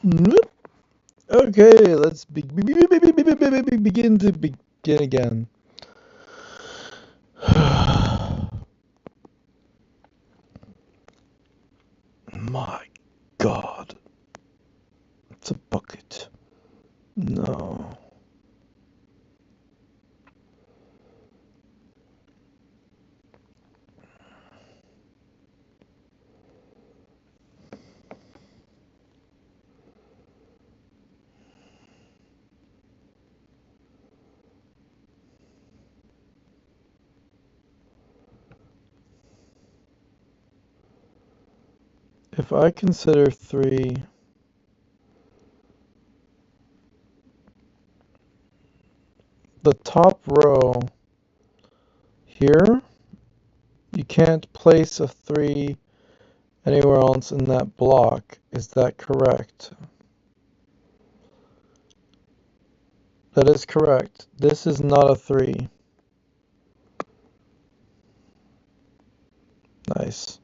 Nope. Okay, let's begin to begin again. My God, it's a bucket. No. If I consider 3, the top row here, you can't place a 3 anywhere else in that block. Is that correct? That is correct. This is not a 3. Nice.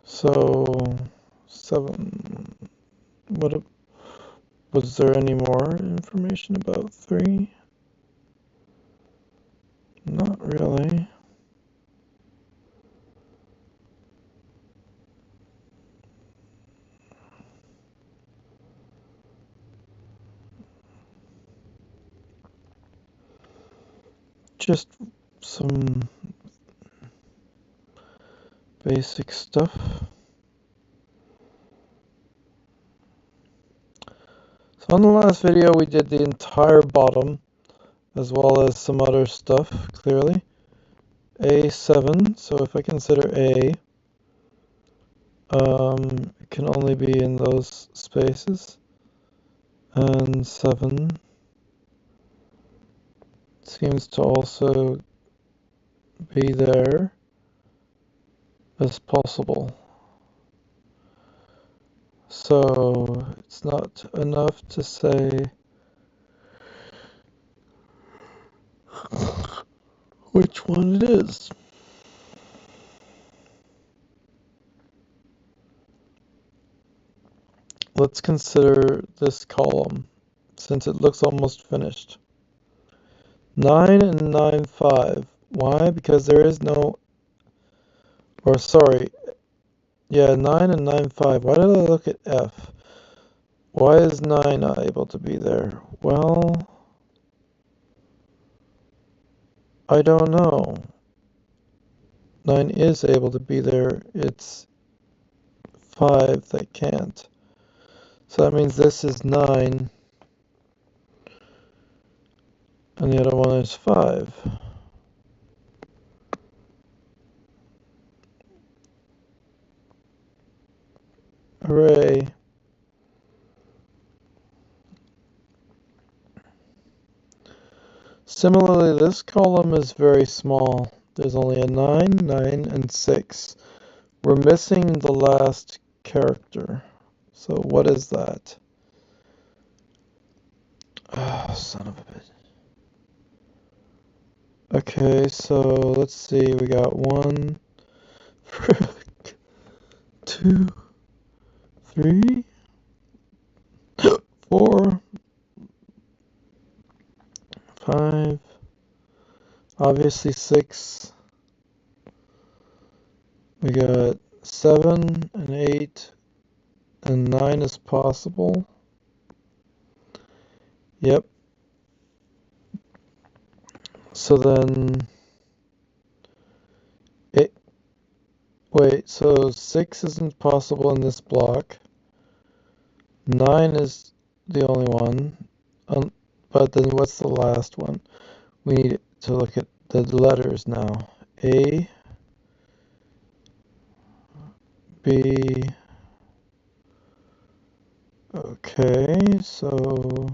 So, 7. What was there any more information about 3? Not really. Just some basic stuff. So on the last video we did the entire bottom as well as some other stuff, clearly. A7, so if I consider A, it can only be in those spaces. And 7 seems to also be there as possible. So it's not enough to say which one it is. Let's consider this column, since it looks almost finished. 9 and 9, 5. Why? Because there is no, or sorry, yeah, 9 and 9, 5. Why did I look at F? Why is 9 not able to be there? Well, I don't know. 9 is able to be there. It's 5 that can't. So that means this is 9, and the other one is 5. Hooray. Similarly, this column is very small. There's only a 9, 9, and 6. We're missing the last character. So what is that? Oh, son of a bitch. Okay, so let's see. We got 1, 2, 3, 4, 5, obviously 6. We got 7 and 8 and 9 is possible. Yep. So then wait, so 6 isn't possible in this block. 9 is the only one. But then what's the last one? We need to look at the letters now. A, B, okay, so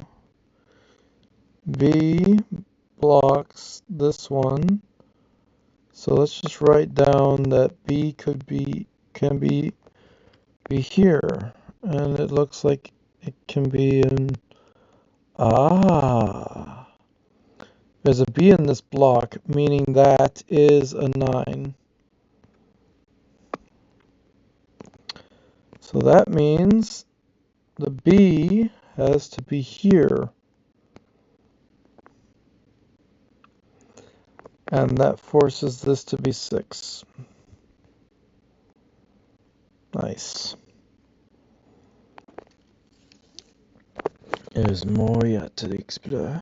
B blocks this one. So let's just write down that B can be here. And it looks like it can be in Ah, there's a B in this block, meaning that is a 9. So that means the B has to be here. And that forces this to be 6. Nice. There's more yet to explore.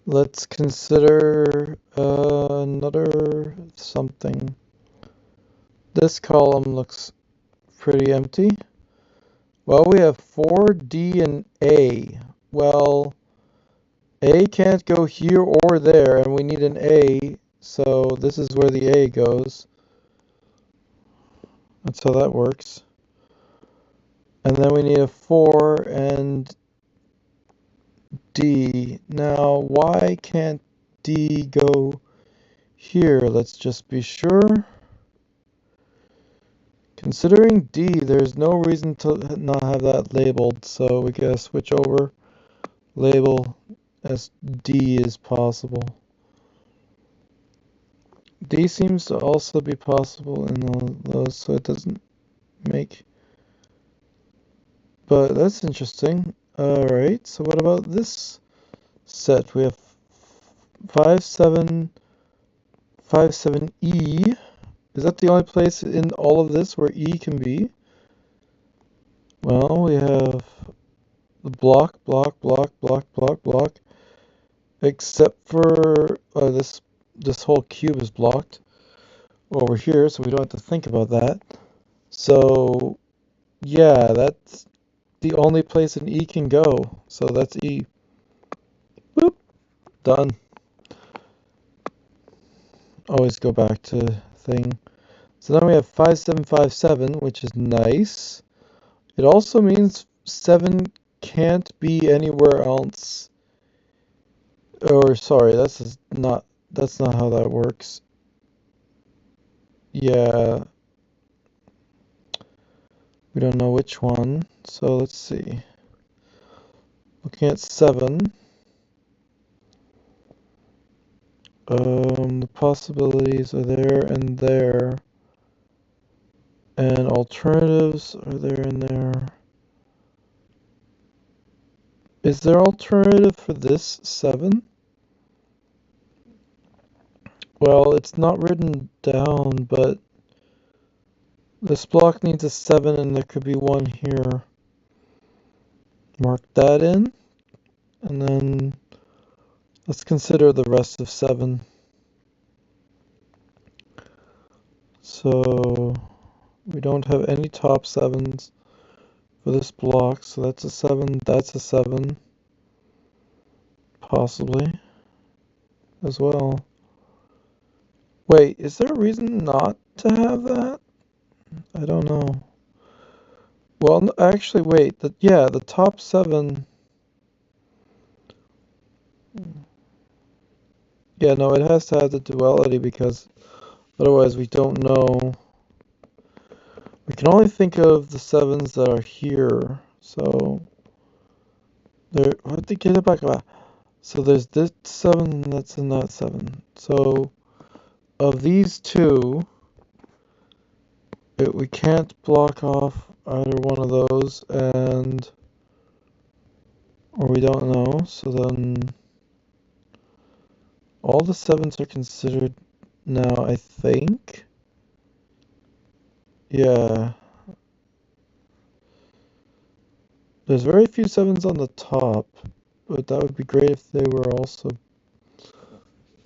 Let's consider another something. This column looks pretty empty. Well, we have 4, D, and A. Well, A can't go here or there, and we need an A, so this is where the A goes. That's how that works. And then we need a 4 and D. Now, why can't D go here? Let's just be sure. Considering D, there's no reason to not have that labeled, so we gotta switch over, label as D is possible. D seems to also be possible in those, so it doesn't make... But that's interesting. Alright, so what about this set? We have 5, 7, 5, 7, E. Is that the only place in all of this where E can be? Well, we have the block, block, block, block, block, block. Except for this whole cube is blocked over here, so we don't have to think about that. So yeah, that's the only place an E can go. So that's E. Boop. Done. Always go back to thing. So now we have 5, 7, 5, 7, which is nice. It also means 7 can't be anywhere else. Or sorry, that's not how that works. Yeah. We don't know which one, so let's see. Looking at 7. The possibilities are there and there. And alternatives are there and there. Is there alternative for this 7? Well, it's not written down, but this block needs a 7 and there could be one here. Mark that in, and then let's consider the rest of 7. So we don't have any top 7s for this block, so that's a 7, that's a 7, possibly, as well. Wait, is there a reason not to have that? I don't know. Well, no, actually, wait, the top 7... Yeah, no, it has to have the duality because otherwise we don't know. We can only think of the 7s that are here, so... So there's this 7 that's in that 7. So, of these two, we can't block off either one of those, or we don't know, so then all the 7s are considered now, I think. Yeah. There's very few 7s on the top, but that would be great if they were also,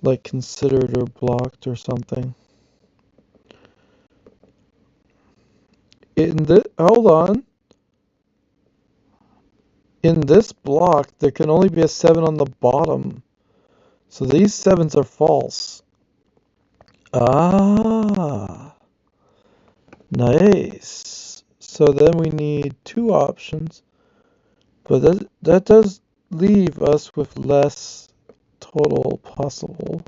like, considered or blocked or something. Hold on. In this block, there can only be a 7 on the bottom. So these 7s are false. Ah. Nice. So then we need 2 options. But that does leave us with less total possible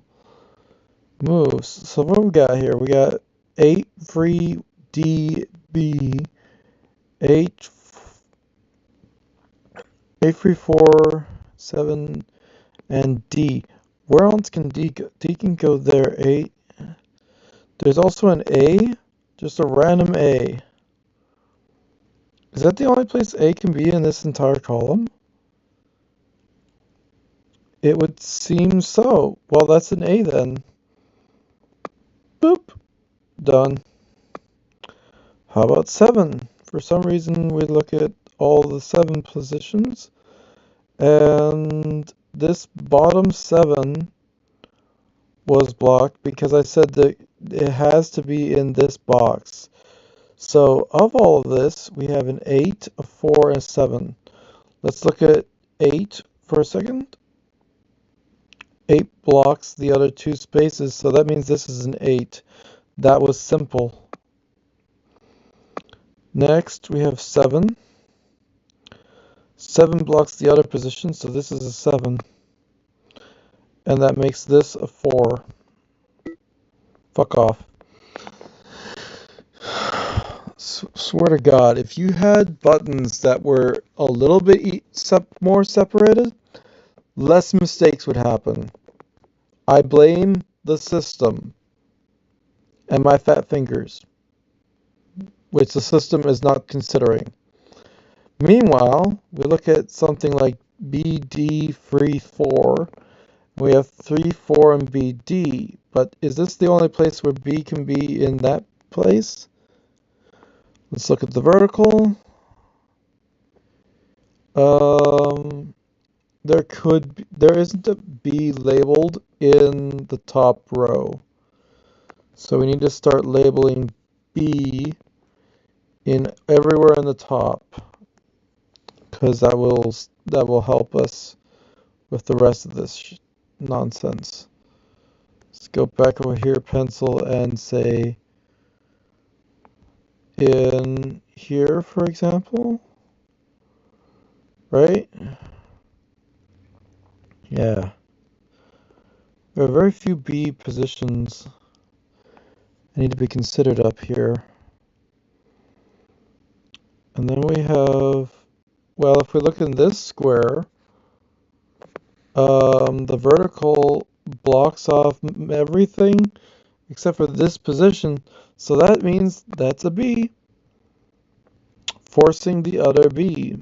moves. So what we got here? We got 8 free D, B, 8 8, 3, 4, 7, and D. Where else can D go? D can go there. 8. There's also an A, just a random A. Is that the only place A can be in this entire column? It would seem so. Well, that's an A then. Boop. Done. How about 7? For some reason, we look at all the 7 positions, and this bottom 7 was blocked because I said that it has to be in this box. So of all of this, we have an 8, a 4, and a 7. Let's look at 8 for a second. 8 blocks the other 2 spaces, so that means this is an 8. That was simple. Next, we have 7. 7 blocks the other position, so this is a 7. And that makes this a 4. Fuck off. Swear to God, if you had buttons that were a little bit more separated, less mistakes would happen. I blame the system and my fat fingers, which the system is not considering. Meanwhile, we look at something like BD free 4. We have 3, 4, and BD, but is this the only place where B can be in that place? Let's look at the vertical. There isn't a B labeled in the top row. So we need to start labeling B in everywhere in the top, because that will help us with the rest of this nonsense. Let's go back over here, pencil, and say in here, for example. Right? Yeah. There are very few B positions that need to be considered up here. And then we have, well, if we look in this square, the vertical blocks off everything except for this position. So that means that's a B, forcing the other B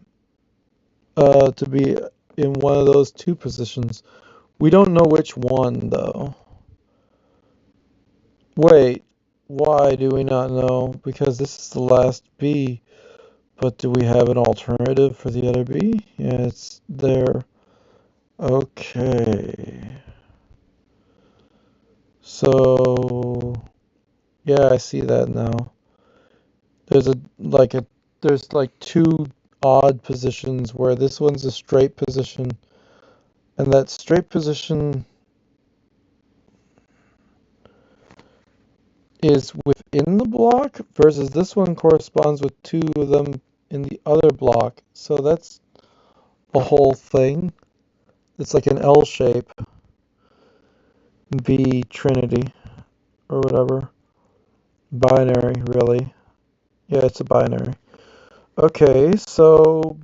to be in one of those 2 positions. We don't know which one, though. Wait, why do we not know? Because this is the last B. But do we have an alternative for the other B? Yeah, it's there. Okay. So, yeah, I see that now. There's like 2 odd positions where this one's a straight position, and that straight position is within the block versus this one corresponds with 2 of them in the other block. So that's a whole thing. It's like an L shape, B Trinity, or whatever. Binary, really. Yeah, it's a binary. Okay, so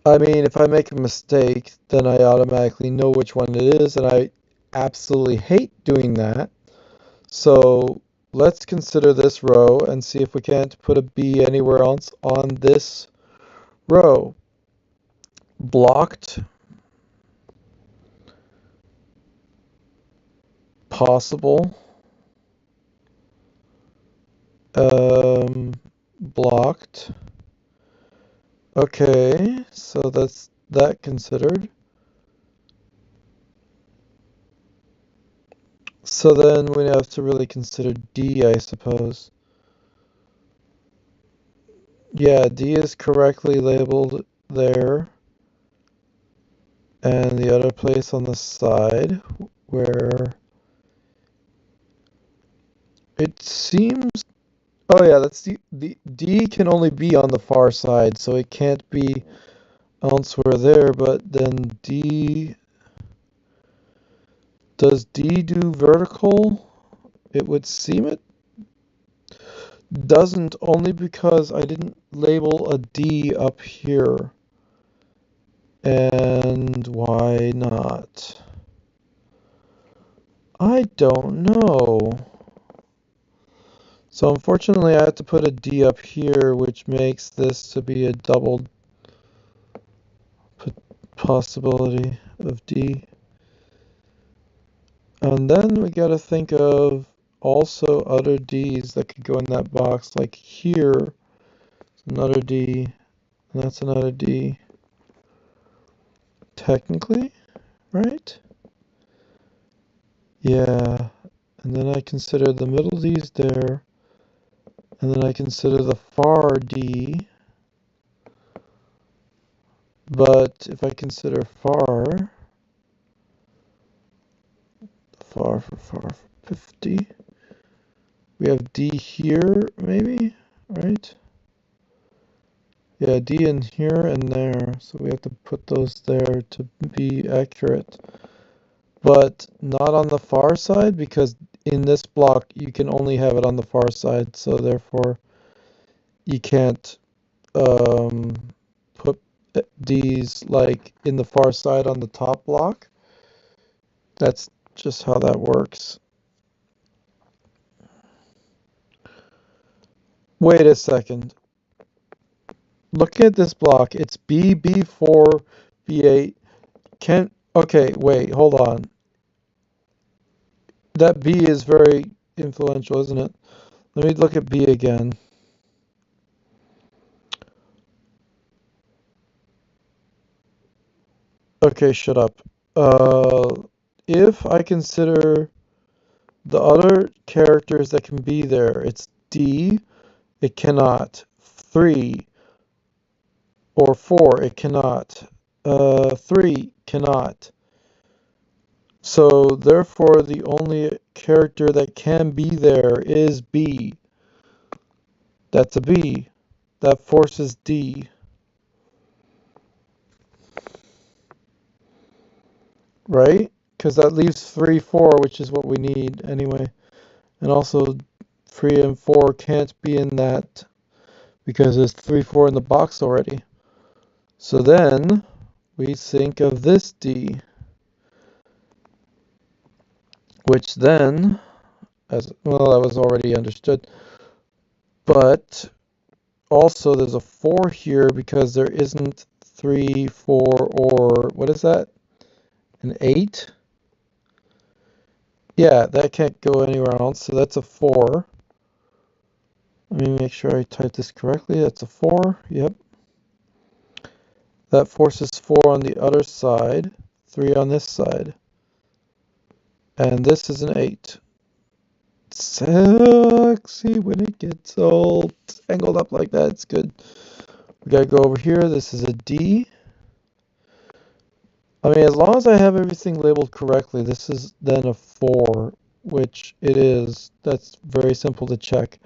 I mean, if I make a mistake, then I automatically know which one it is, and I absolutely hate doing that. So let's consider this row and see if we can't put a B anywhere else on this row. Blocked. Possible. Blocked. Okay, so that's that considered. So then we have to really consider D, I suppose. Yeah, D is correctly labeled there. And the other place on the side where it seems, oh yeah, that's the D can only be on the far side, so it can't be elsewhere there, but then D, does D do vertical? It would seem it doesn't, only because I didn't label a D up here. And why not? I don't know. So unfortunately I have to put a D up here, which makes this to be a double possibility of D. And then we gotta think of also other D's that could go in that box, like here, another D, and that's another D. Technically, right? Yeah. And then I consider the middle D's there, and then I consider the far D. But if I consider far for 50, we have D here, maybe, right? Yeah, D in here and there, so we have to put those there to be accurate. But not on the far side, because in this block you can only have it on the far side, so therefore you can't put D's like in the far side on the top block. That's just how that works. Wait a second. Look at this block. It's B, B4, B8. Okay, wait, hold on. That B is very influential, isn't it? Let me look at B again. Okay, shut up. If I consider the other characters that can be there, it's D, it cannot. 3 or 4, it cannot. 3 cannot. So therefore the only character that can be there is B. That's a B. That forces D. Right? Because that leaves 3, 4, which is what we need anyway. And also 3 and 4 can't be in that because there's 3, 4 in the box already. So then we think of this D, which then, as well, that was already understood. But also there's a 4 here because there isn't 3, 4, or what is that? An 8? Yeah, that can't go anywhere else, so that's a 4. Let me make sure I type this correctly. That's a 4. Yep. That forces 4 on the other side, 3 on this side. And this is an 8. Sexy when it gets all tangled up like that. It's good. We gotta go over here. This is a D. I mean, as long as I have everything labeled correctly, this is then a 4, which it is. That's very simple to check.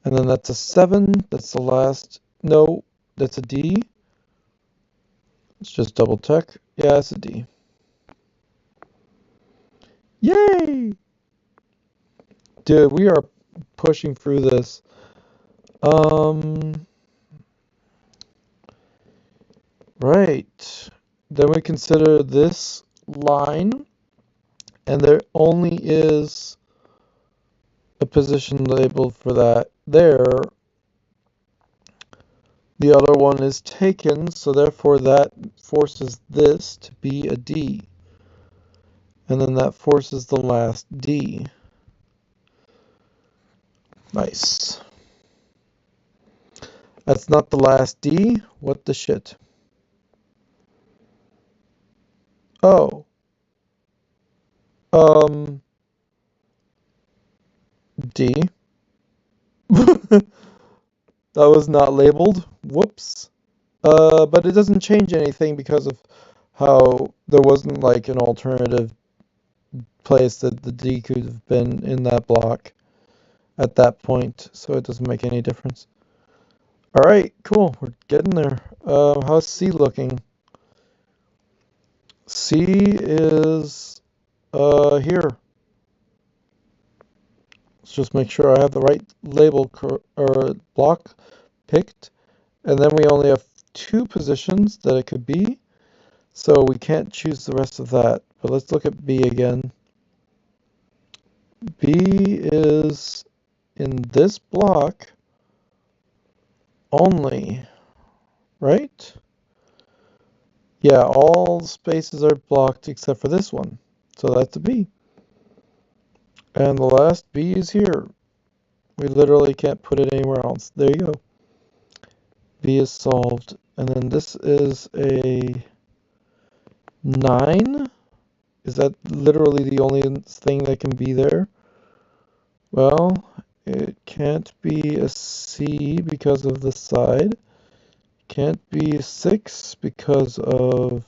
And then that's a 7. That's the last. No, that's a D. Let's just double check. Yeah, it's a D. Yay! Dude, we are pushing through this. Right. Then we consider this line, and there only is a position labeled for that there. The other one is taken, so therefore that forces this to be a D. And then that forces the last D. Nice. That's not the last D. What the shit? Oh. D. That was not labeled. Whoops. But it doesn't change anything because of how there wasn't like an alternative place that the D could have been in that block at that point, so it doesn't make any difference. All right, cool. We're getting there. How's C looking? C is here. Let's just make sure I have the right label or block picked. And then we only have 2 positions that it could be, so we can't choose the rest of that. But let's look at B again. B is in this block only, right? Yeah, all spaces are blocked except for this one. So that's a B. And the last B is here. We literally can't put it anywhere else. There you go. B is solved. And then this is a 9. Is that literally the only thing that can be there? Well, it can't be a C because of the side. Can't be 6 because of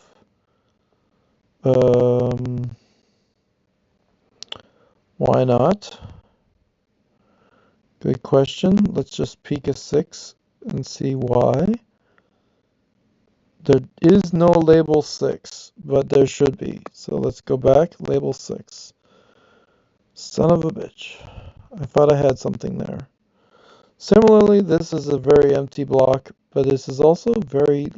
why not? Good question. Let's just peek a 6 and see why. There is no label 6, but there should be. So let's go back, label 6. Son of a bitch. I thought I had something there. Similarly, this is a very empty block, but this is also very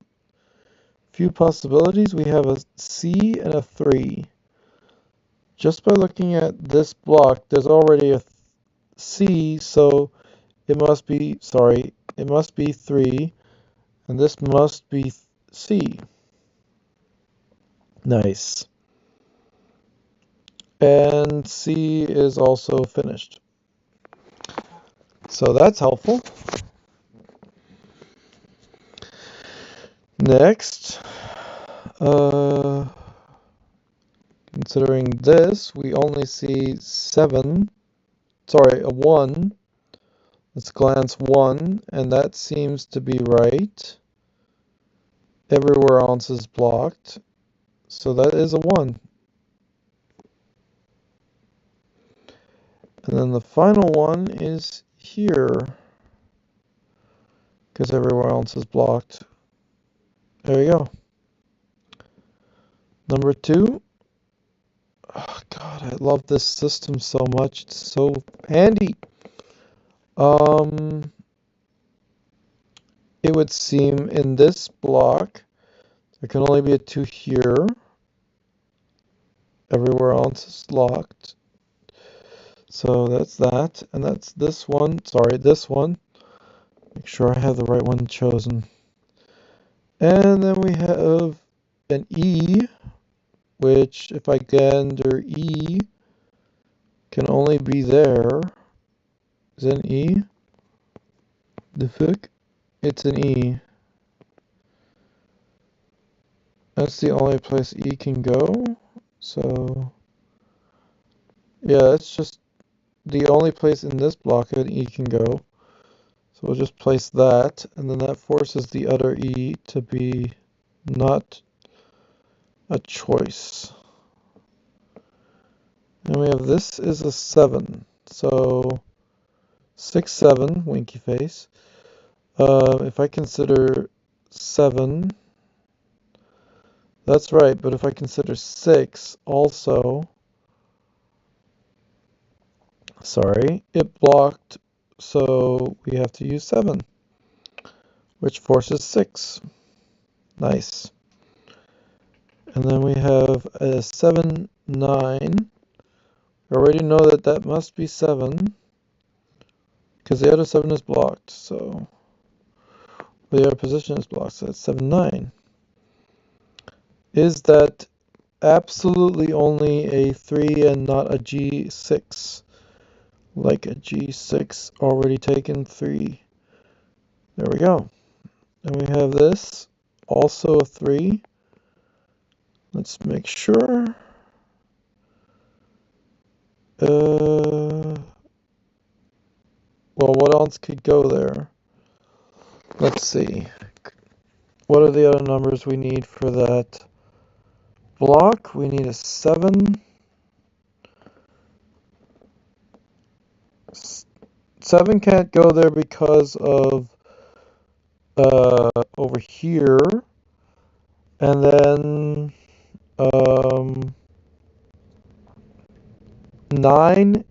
few possibilities. We have a C and a 3. Just by looking at this block, there's already a C, so it must be, sorry, it must be 3, and this must be C. Nice. And C is also finished. So that's helpful. Next, considering this, we only see 7, sorry, a 1. Let's glance 1, and that seems to be right. Everywhere else is blocked, so that is a 1. And then the final one is here, because everywhere else is blocked. There you go. Number 2. Oh God, I love this system so much. It's so handy. It would seem in this block, there can only be a 2 here. Everywhere else is locked. So that's that, and that's this one. Sorry, this one. Make sure I have the right one chosen. And then we have an E, which if I gander E, can only be there. Is it an E? The fuck? It's an E. That's the only place E can go. So, yeah, it's just the only place in this block that E can go. So we'll just place that, and then that forces the other E to be not a choice. And we have this is a 7. So 6, 7, winky face. If I consider 7, that's right, but if I consider 6 also, sorry, it blocked, so we have to use 7, which forces 6. Nice. And then we have a 7, 9. We already know that that must be 7, because the other 7 is blocked, so the other position is blocked, so that's 7, 9. Is that absolutely only a 3 and not a G6? Like a G6 already taken 3. There we go. And we have this, also a 3. Let's make sure. Well, what else could go there? Let's see. What are the other numbers we need for that block? We need a 7. 7 can't go there because of over here. And then 9,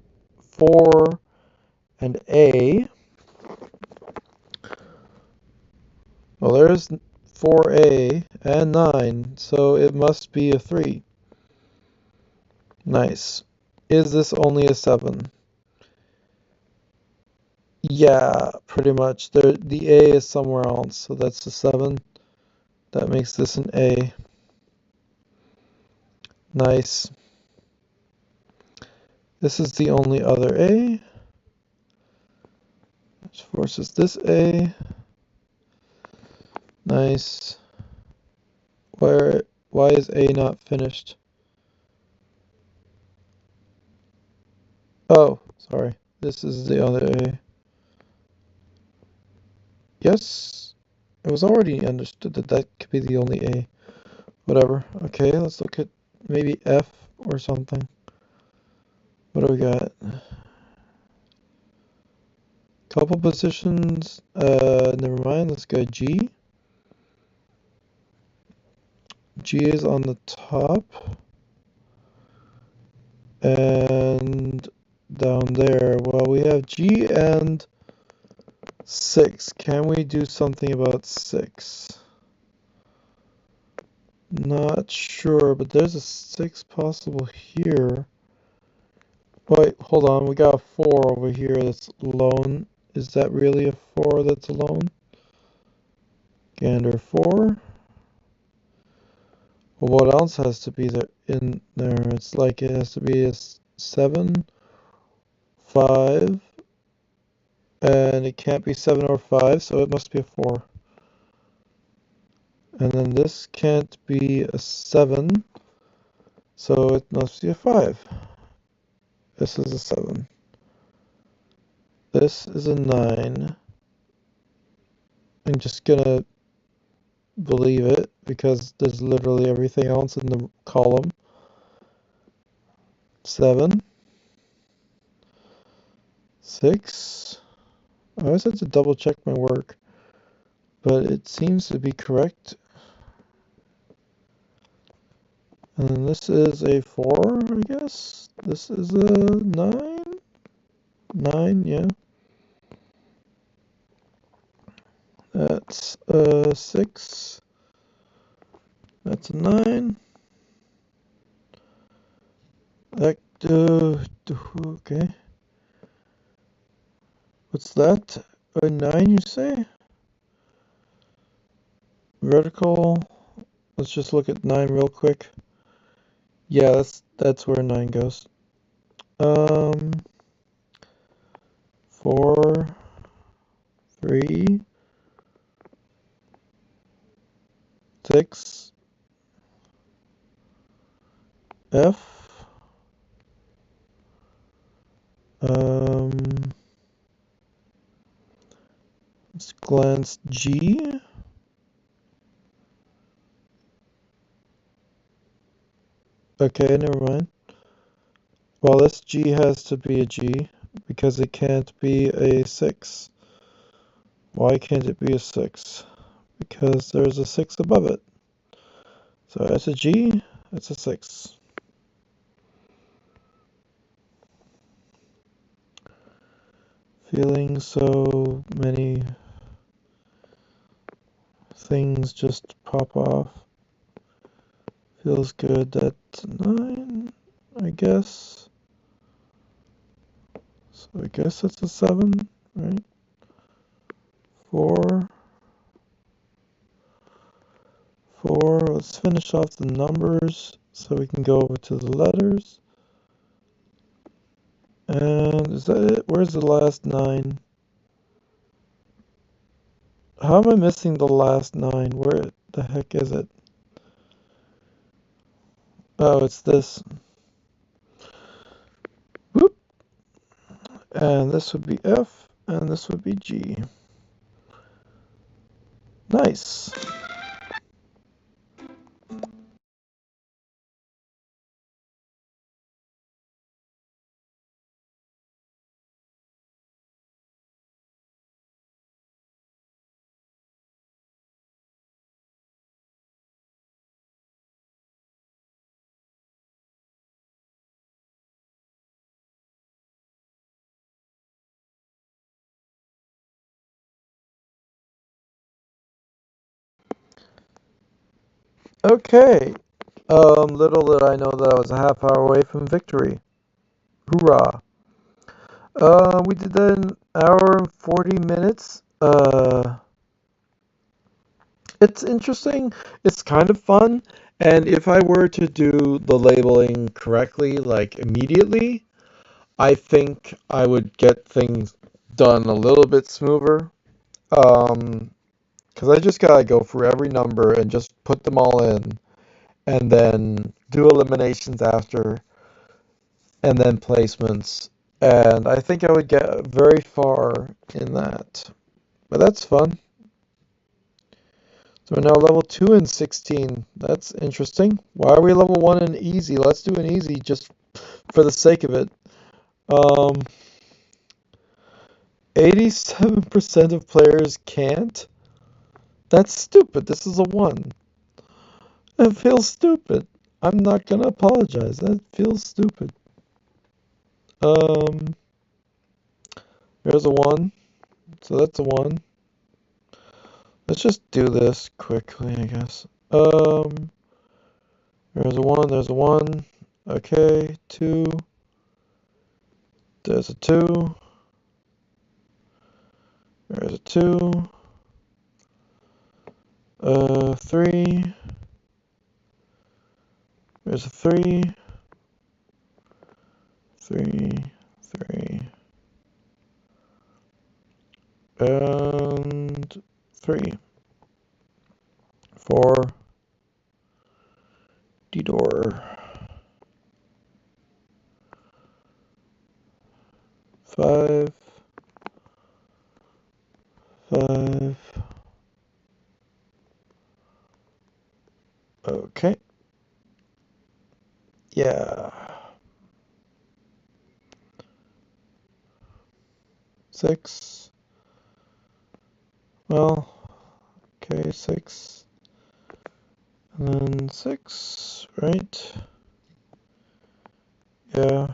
4, And A, well, there's 4A and 9, so it must be a 3. Nice. Is this only a 7? Yeah, pretty much. The A is somewhere else, so that's a 7. That makes this an A. Nice. This is the only other A, which forces this A. Nice. Why is A not finished? Oh, sorry. This is the other A. Yes, it was already understood that that could be the only A. Whatever. Okay, let's look at maybe F or something. What do we got? Couple positions. Never mind. Let's go G. G is on the top. And down there, well, we have G and 6. Can we do something about 6? Not sure, but there's a 6 possible here. Wait, hold on. We got a 4 over here that's alone. Is that really a 4 that's alone? Gander 4. Well, what else has to be there in there? It's like it has to be a 7, 5, and it can't be 7 or 5, so it must be a 4. And then this can't be a 7, so it must be a 5. This is a 7. This is a 9. I'm just gonna believe it because there's literally everything else in the column. 7, 6. I always have to double check my work, but it seems to be correct. And then this is a 4, I guess. This is a 9. 9, yeah. That's a 6. That's a 9. That, okay. What's that? A 9, you say? Vertical. Let's just look at 9 real quick. Yeah, that's where 9 goes. 4, 3, 6, F, um, let's glance G. Okay, never mind. Well, this G has to be a G because it can't be a 6. Why can't it be a 6? Because there's a 6 above it. So it's a G, it's a 6. Feeling so many things just pop off. Feels good. That's 9, I guess. So I guess that's a 7, right? 4, 4. Let's finish off the numbers so we can go over to the letters. And is that it? Where's the last 9? How am I missing the last 9? Where the heck is it? Oh, it's this. Whoop. And this would be F, and this would be G. Nice. Okay. Little did I know that I was a half hour away from victory. Hoorah. We did that in an hour and 40 minutes. It's interesting. It's kind of fun. And if I were to do the labeling correctly, like immediately, I think I would get things done a little bit smoother. Um, because I just gotta go through every number and just put them all in, and then do eliminations after, and then placements. And I think I would get very far in that. But that's fun. So we're now level 2 and 16. That's interesting. Why are we level 1 and easy? Let's do an easy just for the sake of it. Um, 87% of players can't? That's stupid. This is a 1. That feels stupid. I'm not gonna apologize. That feels stupid. Um, there's a 1. So that's a 1. Let's just do this quickly, I guess. There's a 1, there's a 1. Okay, 2. There's a 2. There's a 2. 3. There's a 3. 3. 3. And 3. 4. D-door. 5. 5. Okay. Yeah. 6. Well, okay, 6. And then 6, right? Yeah.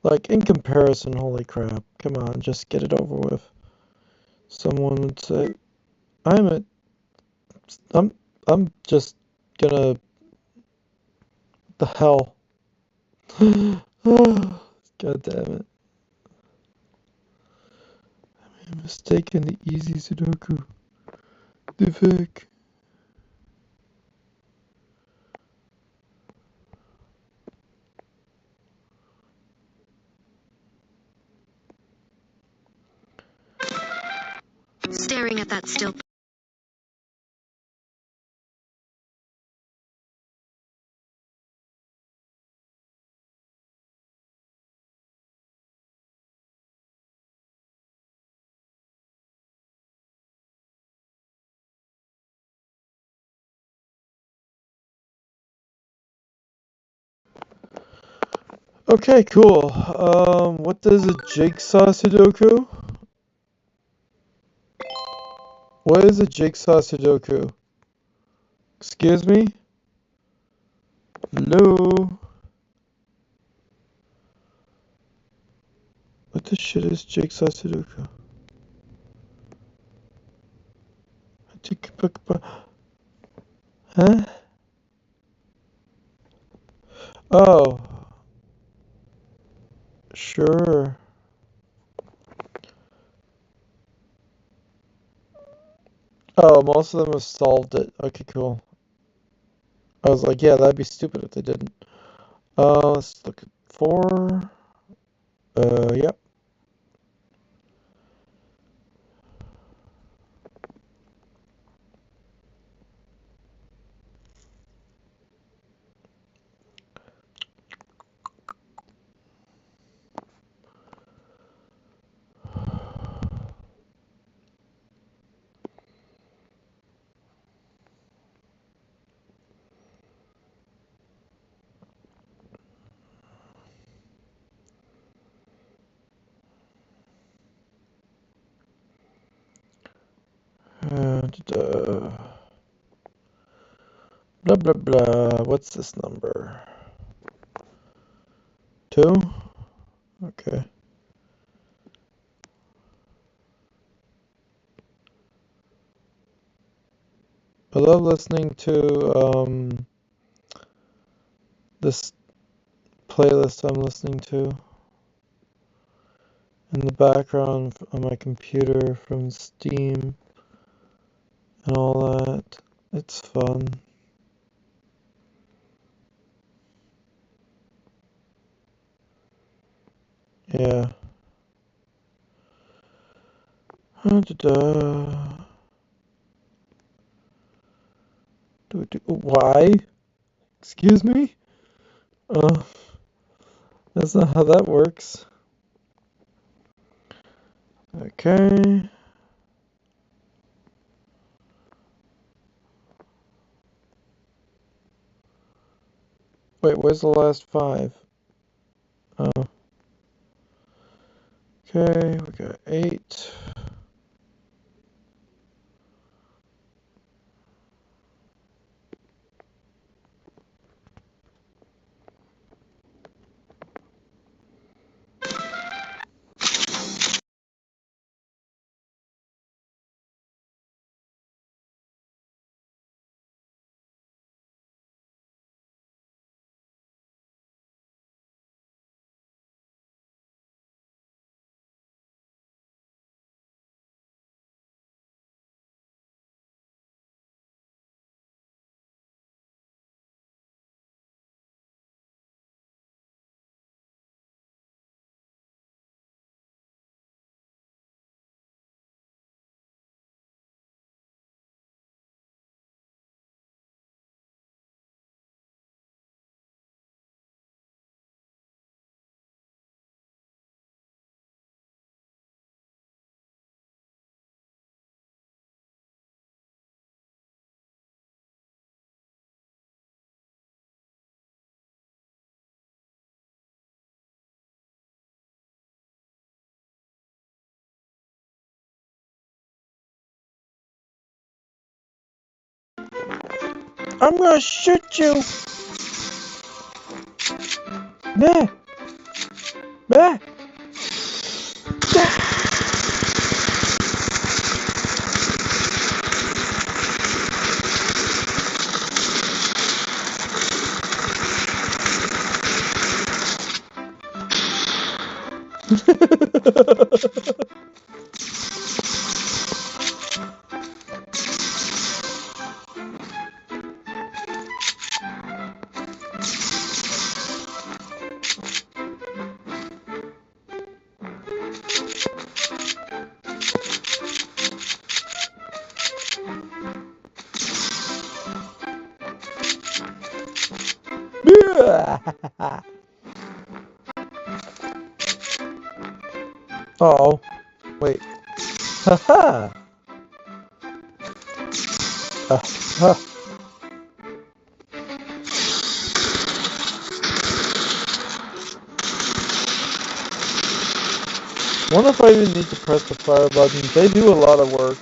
Like, in comparison, holy crap. Come on, just get it over with. Someone would say, I'm a, I'm, I'm just gonna, the hell. God damn it. I made a mistake in the easy sudoku. The fuck? Staring at that still. Okay, cool. What does a jigsaw sudoku? What is a jigsaw sudoku? Excuse me? Hello? What the shit is jigsaw sudoku? Huh? Oh, sure. Oh, most of them have solved it. Okay, cool. I was like, yeah, that'd be stupid if they didn't. Let's look at 4. Yep. Da-da. Blah, blah, blah. What's this number? 2? Okay. love listening to this playlist I'm listening to in the background on my computer from Steam and all that. It's fun. Yeah. Da-da-da. Why? Excuse me? Uh, that's not how that works. Okay. Wait, where's the last 5? Oh. Okay, we got 8. I'm gonna shoot you! Bah! Bah! Oh, wait. Haha! Ha. Wonder if I even need to press the fire button. They do a lot of work.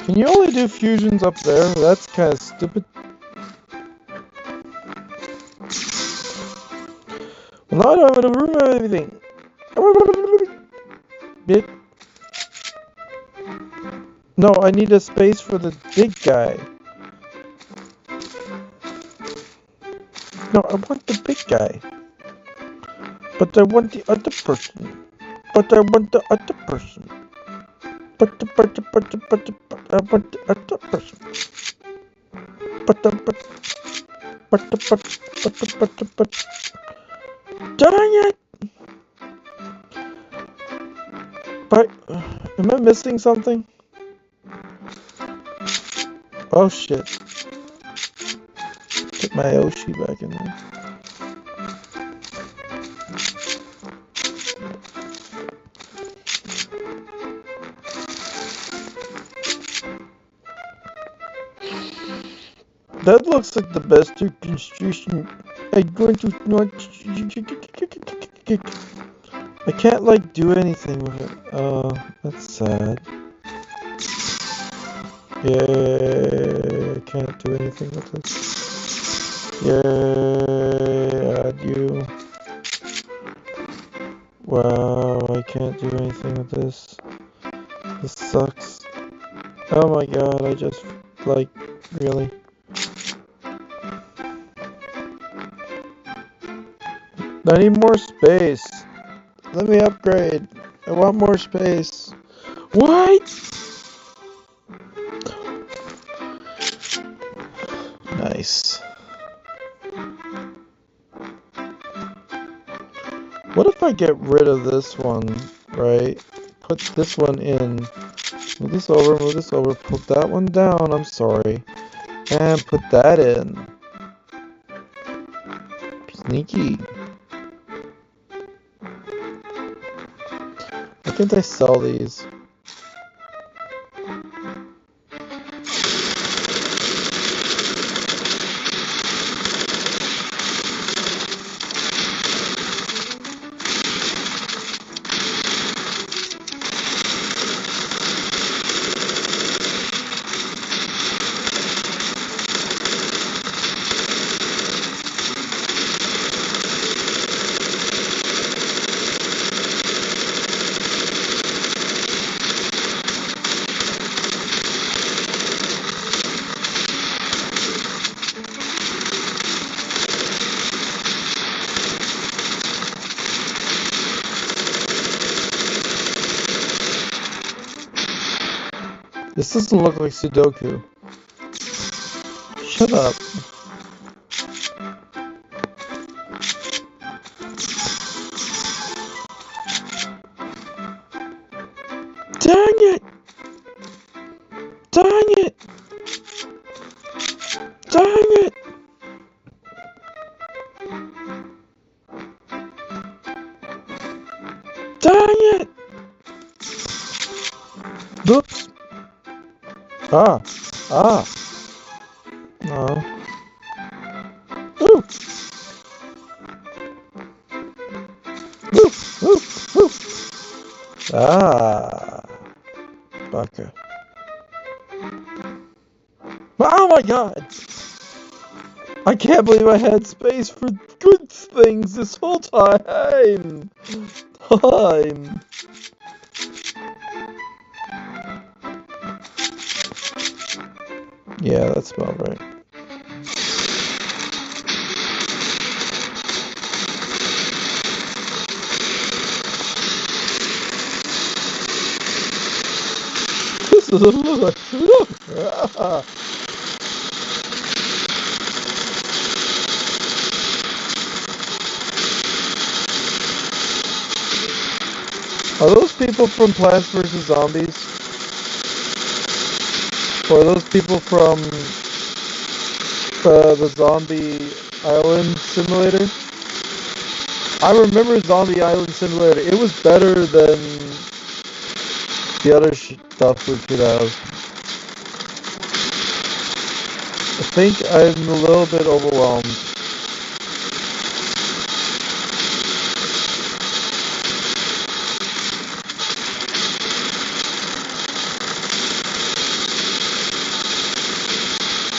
Can you only do fusions up there? That's kind of stupid. Well, now I don't have enough room or anything. Bit. No, I need a space for the big guy. No, I want the big guy. But I want the other person. But I want the other person. I want the other person. Dang it! But, am I missing something? Oh shit. Put my Yoshi back in there. That looks like the best construction. I'm going to not. I can't like do anything with it. That's sad. Yeah, I can't do anything with it. Yeah, add you. Wow, I can't do anything with this. This sucks. Oh my god, I just like really. I need more space. Let me upgrade. I want more space. What? Nice. What if I get rid of this one, right? Put this one in. Move this over, put that one down, I'm sorry. And put that in. Sneaky. Why can't I sell these? This doesn't look like Sudoku. Shut up. Dang it! Dang it! Dang it! Dang it! Oops. Ah. Ah. No. Ooh. Ooh. Ooh. Ooh. Ah. Baka. Oh my god! I can't believe I had space for good things this whole time! Yeah, that's about right. This is a look. Are those people from Plants vs. Zombies? Or are those people from the Zombie Island Simulator? I remember Zombie Island Simulator. It was better than the other stuff we could have. I think I'm a little bit overwhelmed.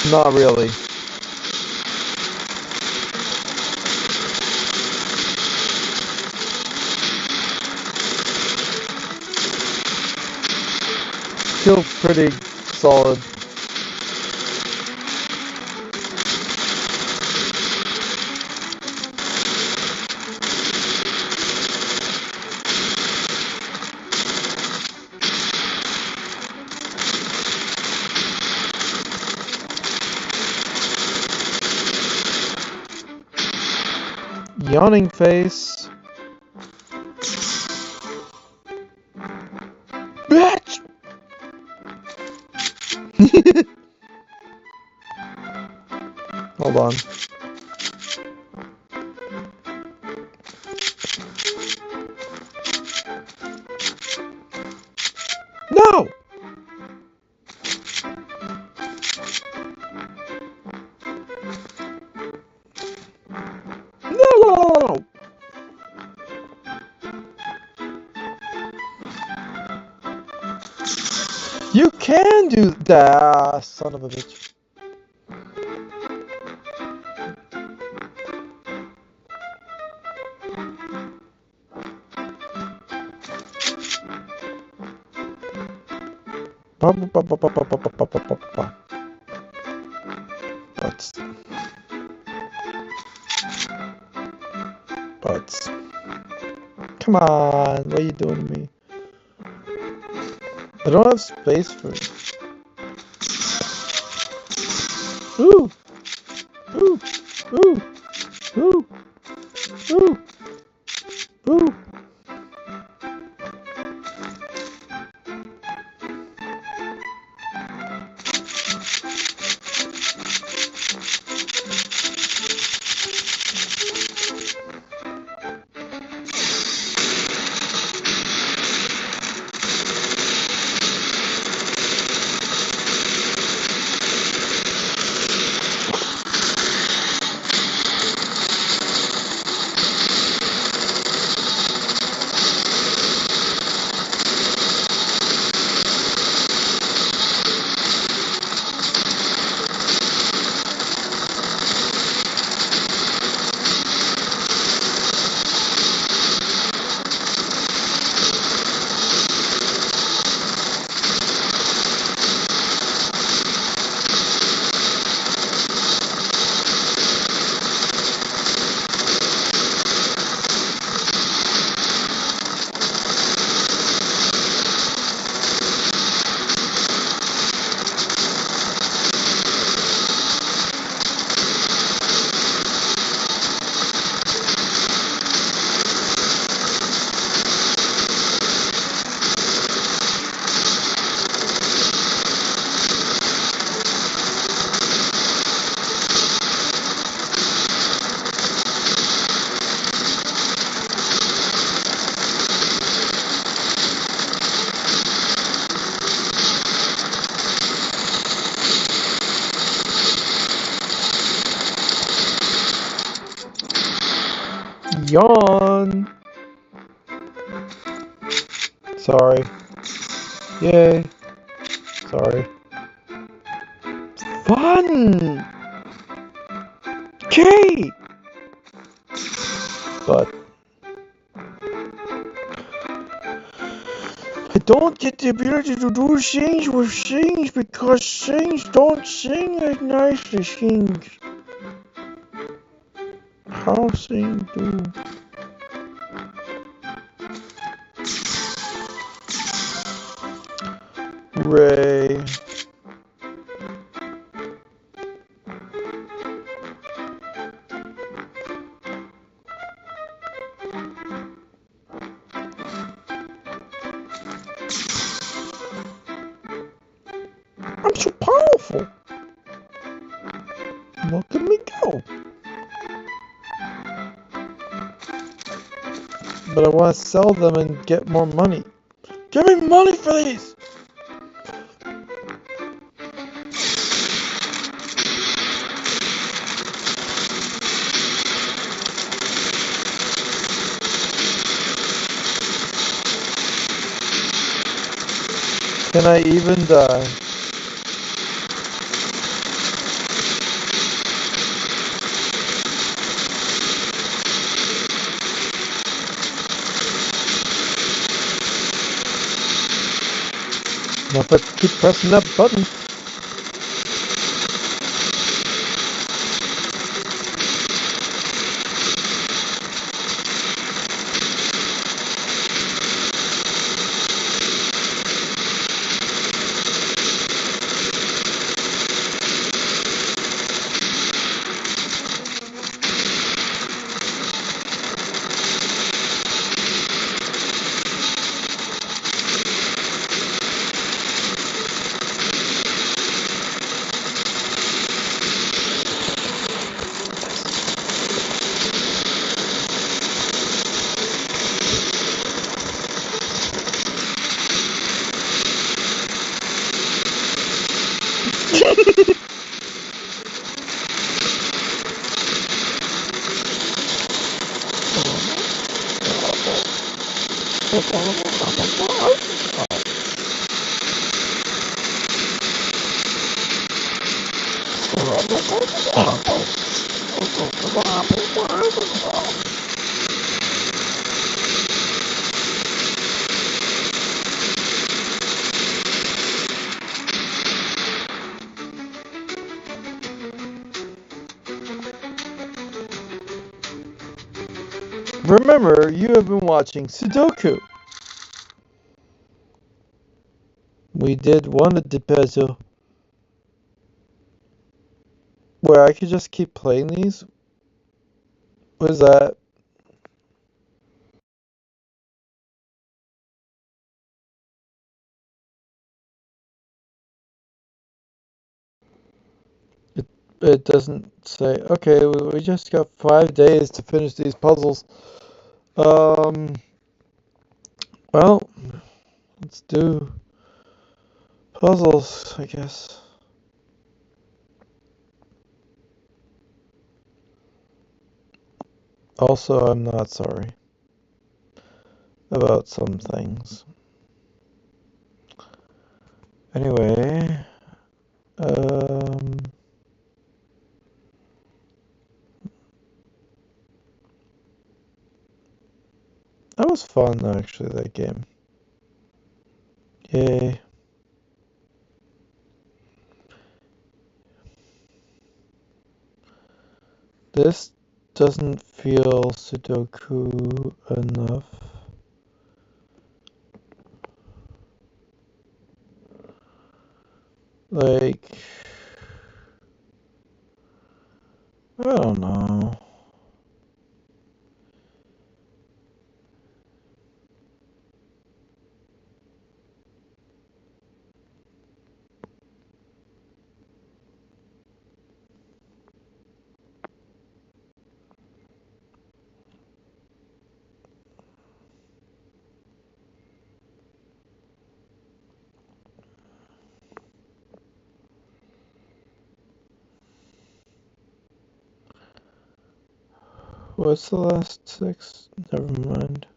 Not really. Still pretty solid. Yawning face. Bitch! Hold on. No! You can do that, son of a bitch. Butts. Come on, what are you doing to me? I don't have space for you. Ooh! Ooh! Ooh! Ooh! Ooh! Ooh! Yawn. Sorry. Yay. Sorry. Fun! Okay! But I don't get the ability to do things with things because things don't sing as nice as things. How things do. Ray. I'm so powerful. Look at me go. But I want to sell them and get more money. Give me money for these! Can I even die? Now if I keep pressing that button. Remember, you have been watching Sudoku. We did one of the puzzle where I could just keep playing these. What is that? It, it doesn't say. Okay, we just got 5 days to finish these puzzles. Um, well, let's do puzzles, I guess. Also, I'm not sorry about some things. Anyway, um, that was fun actually, that game. Yay. This doesn't feel Sudoku enough. Like, I don't know. What's the last six? Never mind.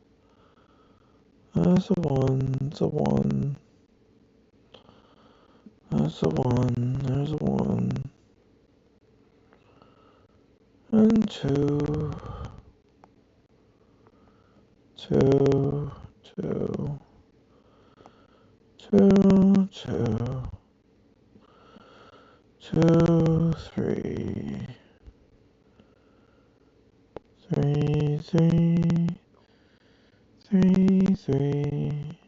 There's a one, there's a one, there's a one, there's a one, and two, two, two, two, two, two, three, three, three, three, three.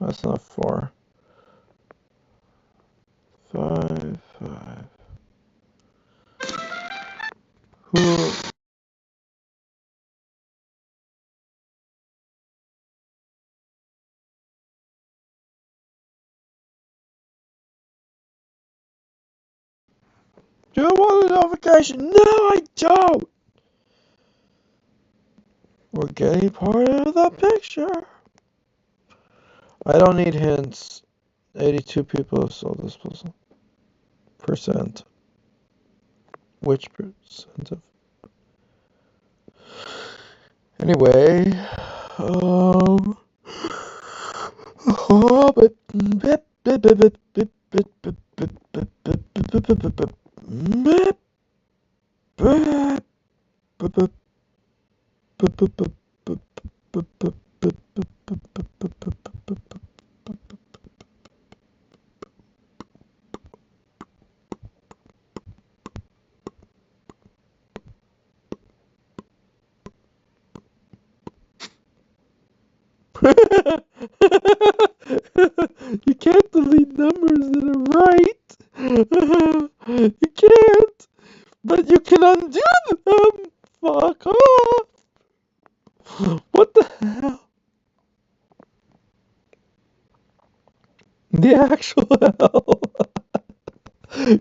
That's not four. Five, five. Who? Do you want a notification? No, I don't. We're getting part of the picture. I don't need hints. 82 people have solved this puzzle. Percent. Which percent of? Anyway, um, you can't delete numbers that are right. You can't, but you can undo them. Fuck off. What the hell? The actual hell.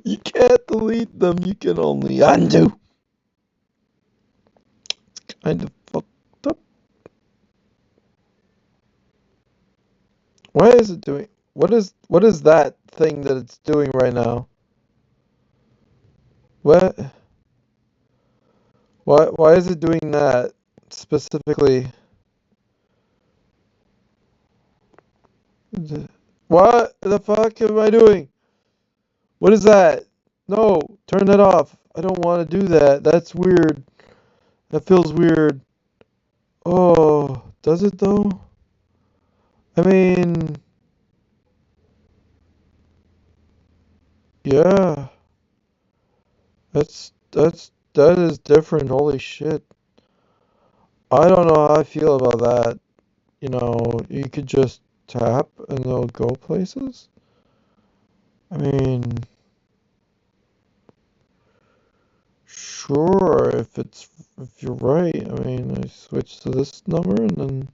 You can't delete them, you can only undo. It's kind of fucked up. Why is it doing? What is that thing that it's doing right now? What? Why is it doing that specifically? What the fuck am I doing? What is that? No, turn that off. I don't want to do that. That's weird. That feels weird. Oh, does it though? I mean, yeah. That is different. Holy shit. I don't know how I feel about that. You know, you could just tap and it'll go places. I mean, sure, if you're right. I mean, I switch to this number and then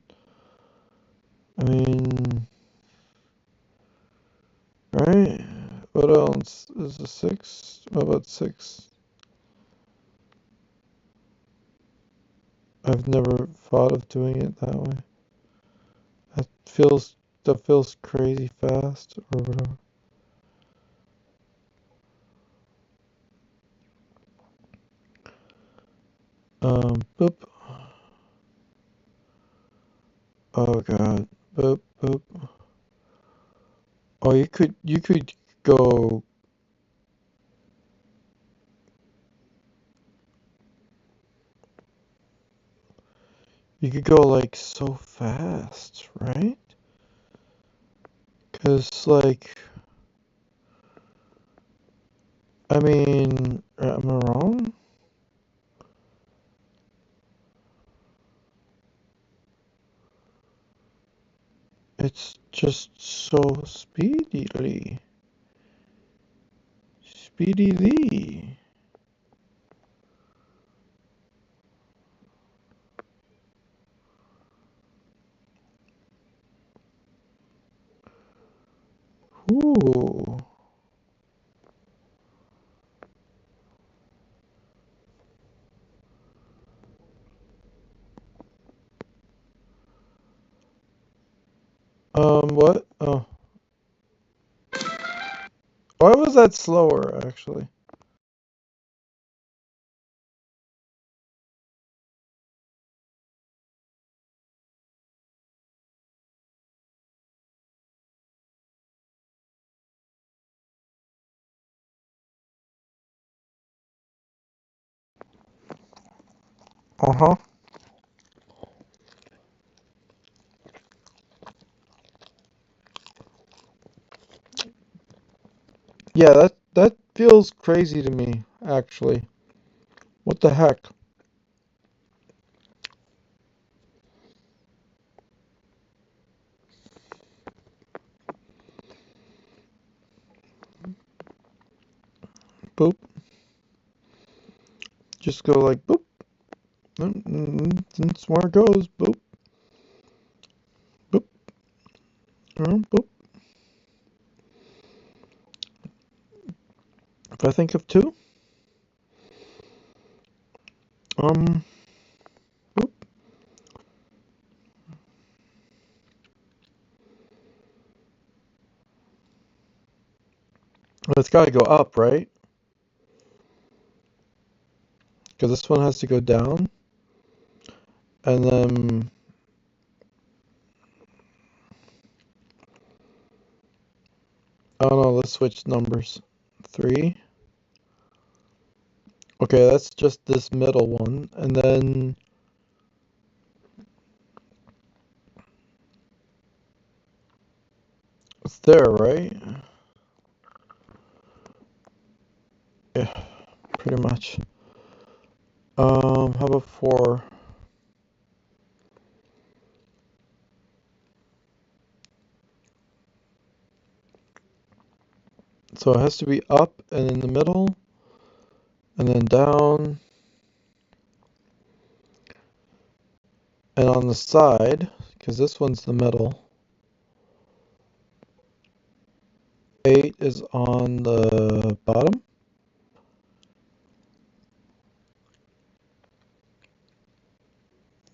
I mean, right? What else is a six? What about six? I've never thought of doing it that way. That feels crazy fast or whatever. Boop. Oh God. Boop boop. Oh, you could go. You could go like so fast, right? 'Cause like, I mean, am I wrong? It's just so speedily. Speedily. Ooh. What? Oh. Why was that slower, actually? Uh-huh. Yeah, that feels crazy to me, actually. What the heck? Boop. Just go like boop. That's where it goes. Boop. Boop. Boop. If I think of two, um, boop. Well, it's got to go up, right? Because this one has to go down, and then I don't know. Let's switch numbers. Three. Okay, that's just this middle one, and then it's there, right? Yeah, pretty much. How about four? So it has to be up and in the middle, and then down, and on the side, because this one's the middle. Eight is on the bottom.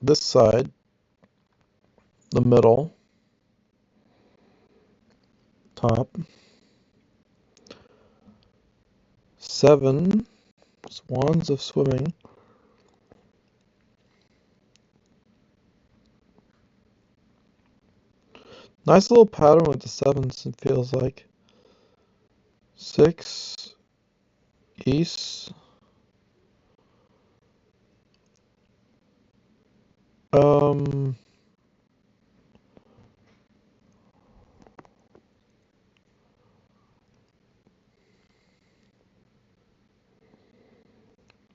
This side, the middle, top. Seven, swans of swimming. Nice little pattern with the sevens, it feels like. 6, East. Um,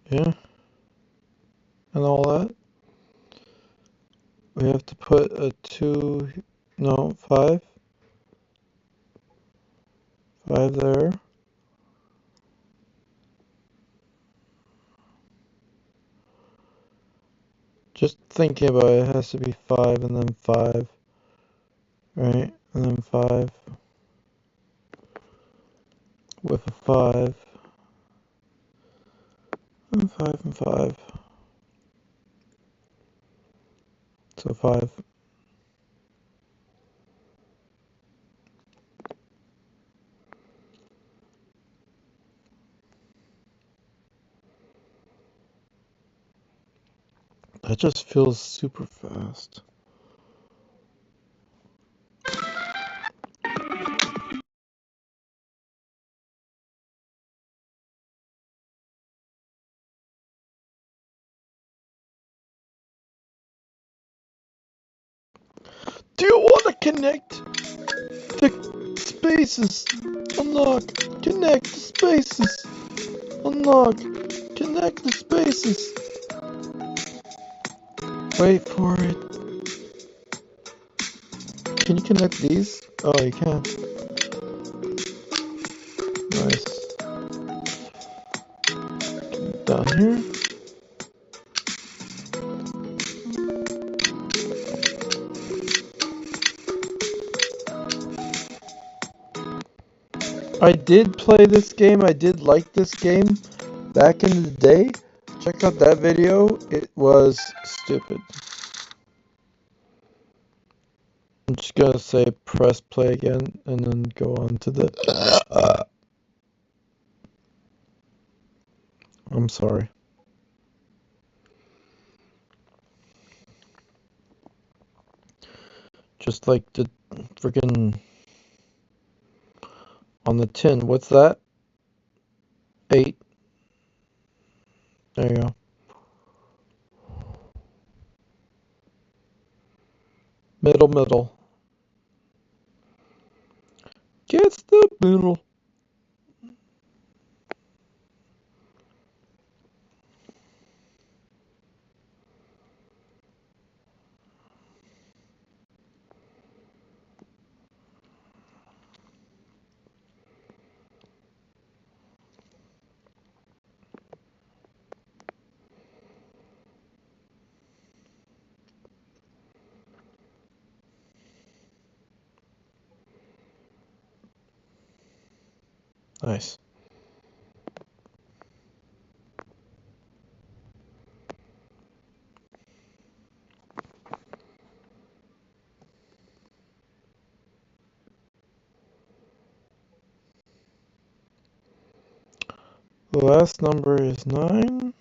yeah, and all that. We have to put a 2, no, 5. 5 there. Just thinking about it, it has to be 5 and then 5, right? And then 5 with a 5, and 5 and 5. So 5. That just feels super fast. Do you want to connect the spaces? Unlock. Connect the spaces. Unlock. Connect the spaces. Wait for it. Can you connect these? Oh, you can. Nice. Down here. I did play this game. I did like this game back in the day. Check out that video. It was stupid. I'm just gonna say press play again and then go on to the. I'm sorry. Just like the freaking on the tin. What's that? 8. There you go. Middle, middle. Guess the middle. Nice. The last number is 9.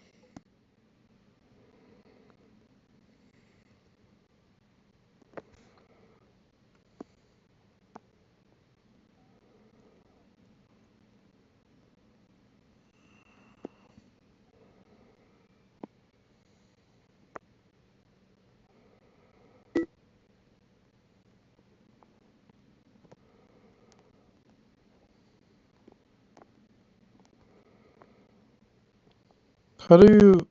How do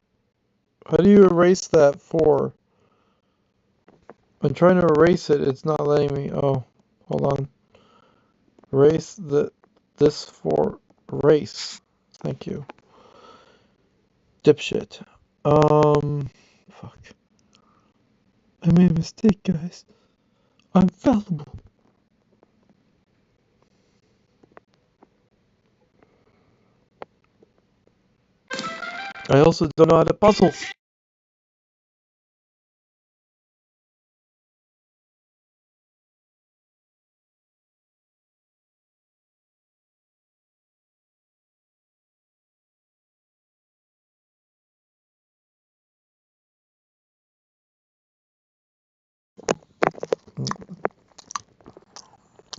you erase that 4? I'm trying to erase it. It's not letting me. Oh, hold on. Erase this 4. Erase. Thank you. Dipshit. Fuck. I made a mistake, guys. I'm fallible. I also don't know how to puzzle.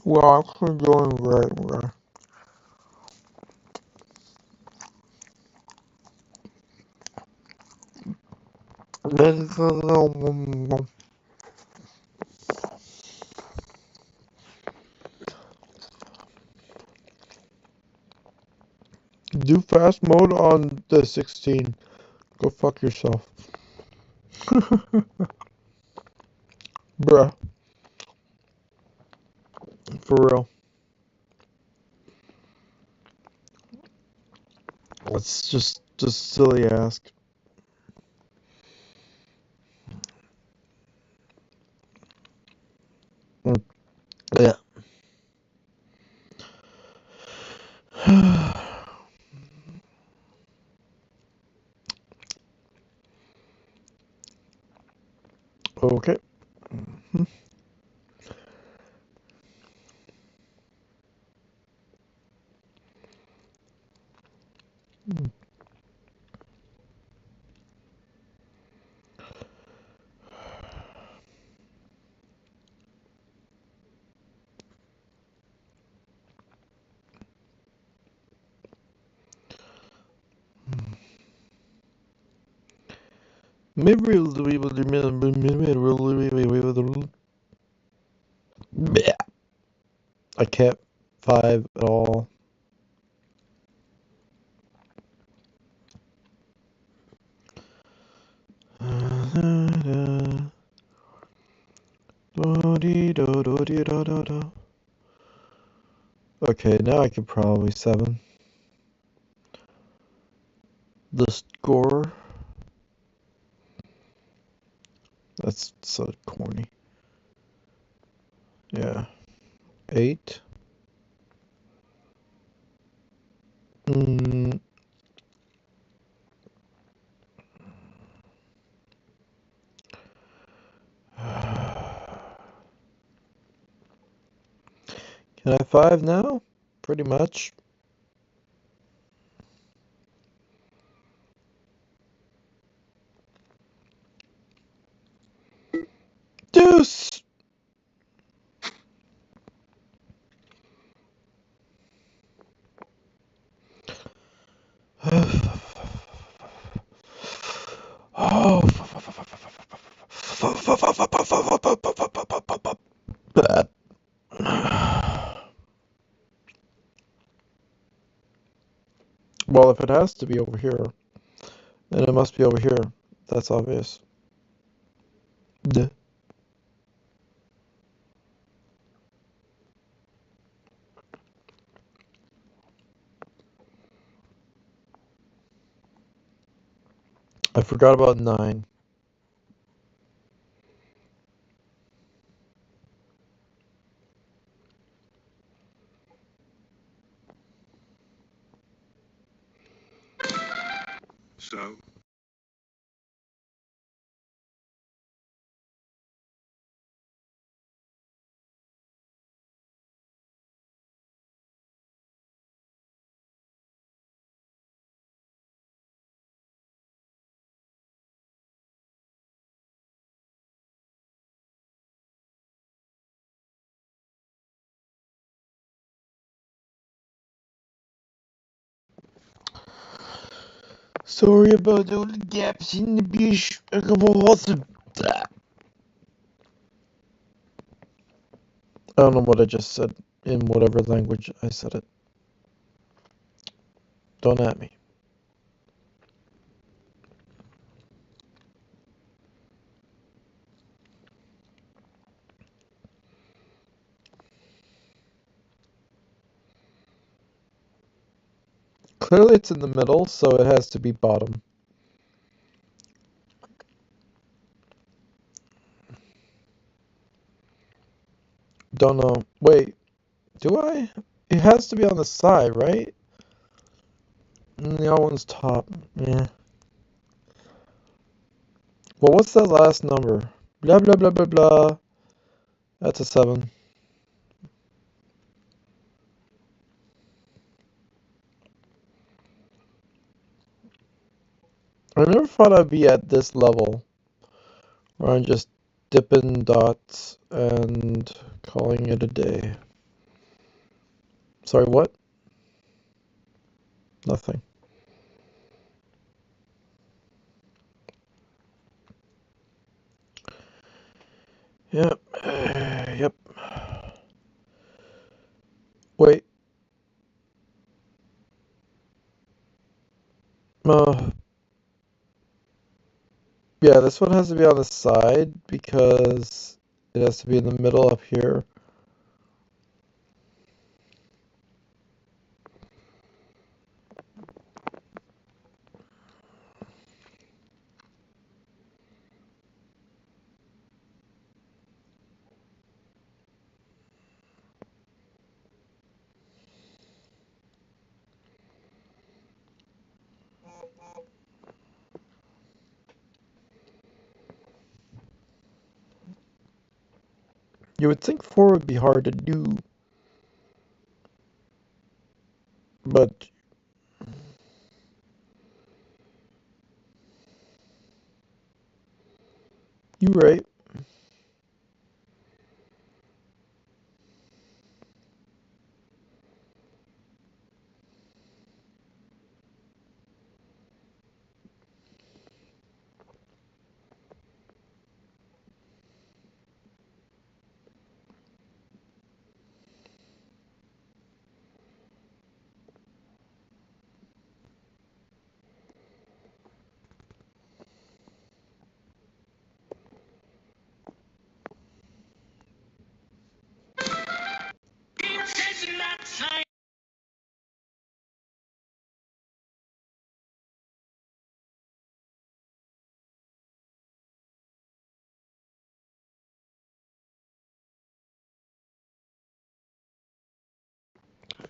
We're actually doing great. Do fast mode on the 16. Go fuck yourself. Bruh. For real. It's just silly ask. Yeah. Okay. Maybe I can't 5 at all. Okay, now I can probably 7. The score. That's so corny. Yeah. 8. Mm. Can I 5 now? Pretty much. Deuce! Oh. Well, if it has to be over here, then it must be over here. That's obvious. Duh. I forgot about 9. So, Sorry about all the gaps in the bush. I don't know what I just said in whatever language I said it. Don't at me. Clearly it's in the middle, so it has to be bottom. Don't know. Wait, do I? It has to be on the side, right? The other one's top. Yeah. Well, what's that last number? Blah, blah, blah, blah, blah. That's a 7. I never thought I'd be at this level, where I'm just dipping dots and calling it a day. Sorry, what? Nothing. Yep. Yep. Wait. Uh, yeah, this one has to be on the side because it has to be in the middle up here. You would think 4 would be hard to do, but you're right.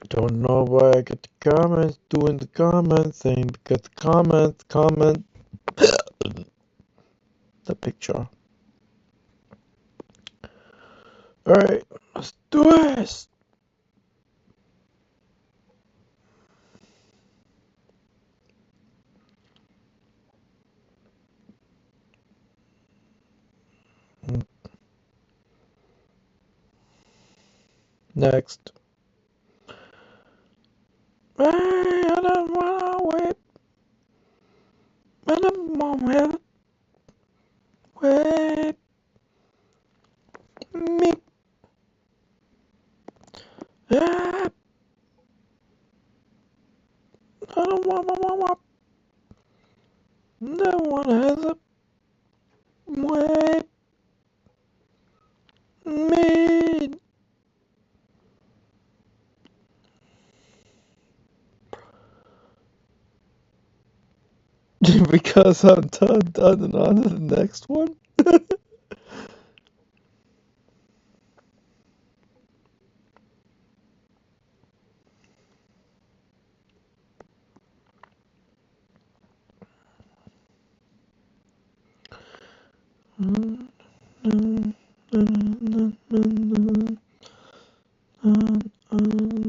Don't know why I get the comments doing the comment thing because the comment the picture. Alright, let's do this. Next. Hey, I don't wanna wait. I don't wanna wait. Me. Ah, I don't wanna. No one has a wait. Me. Because I'm done and on to the next one.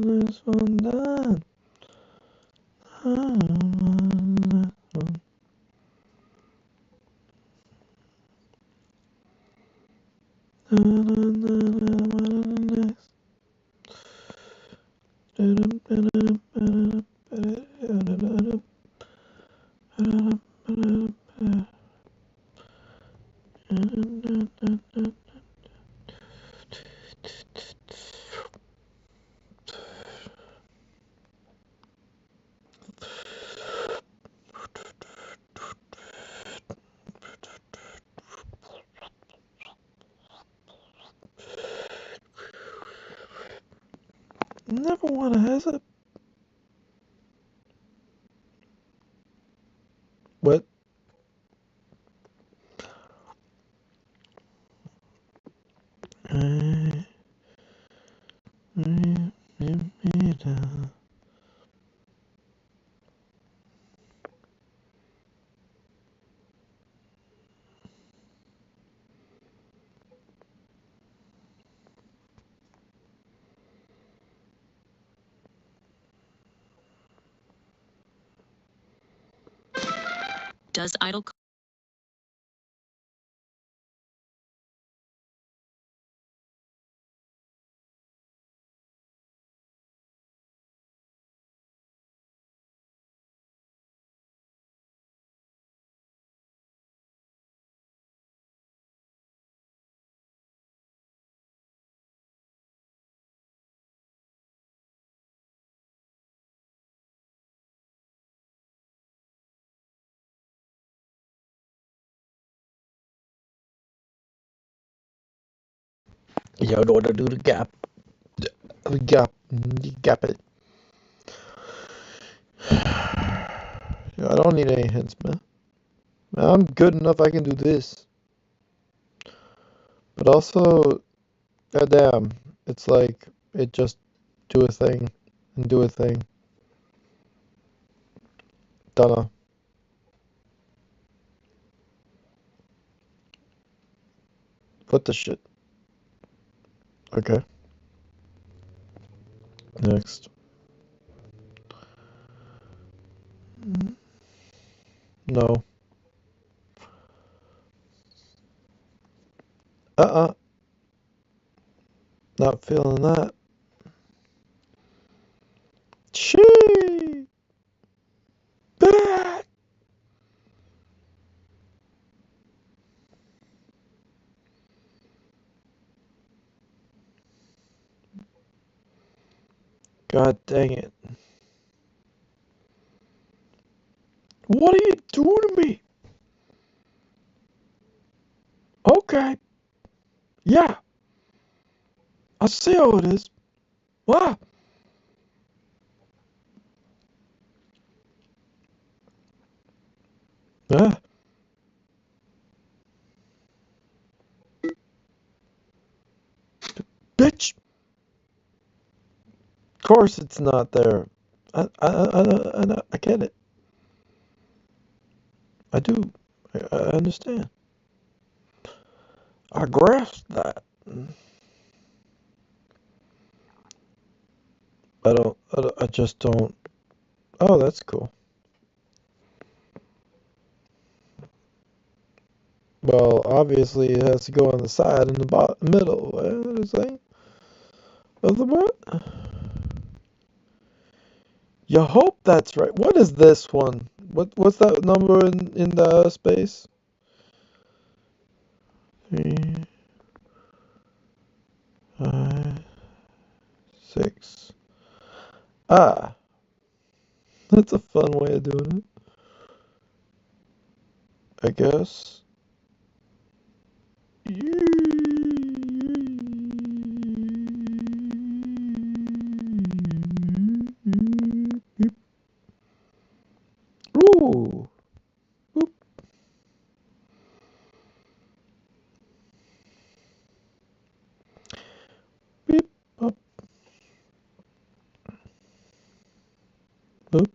This one done. Never want to has a what? Does idle You know how to do the gap. The gap. You gap it. Yeah, I don't need any hints, man. I'm good enough. I can do this. But also, goddamn, it's like it just do a thing and do a thing. Dunno. What the shit? Okay. Next. No. Uh-uh. Not feeling that. Chee! Back! God dang it. What are you doing to me? Okay. Yeah. I see how it is. Ah. Ah. Bitch. Of course it's not there. I get it. I do. I understand. I grasp that. I just don't. Oh, that's cool. Well, obviously it has to go on the side and the bottom, middle. What are you saying? Of the what? You hope that's right. What is this one? What's that number in the space? 3, 5, 6. Ah, that's a fun way of doing it, I guess. Ooh. Boop, beep, up, boop.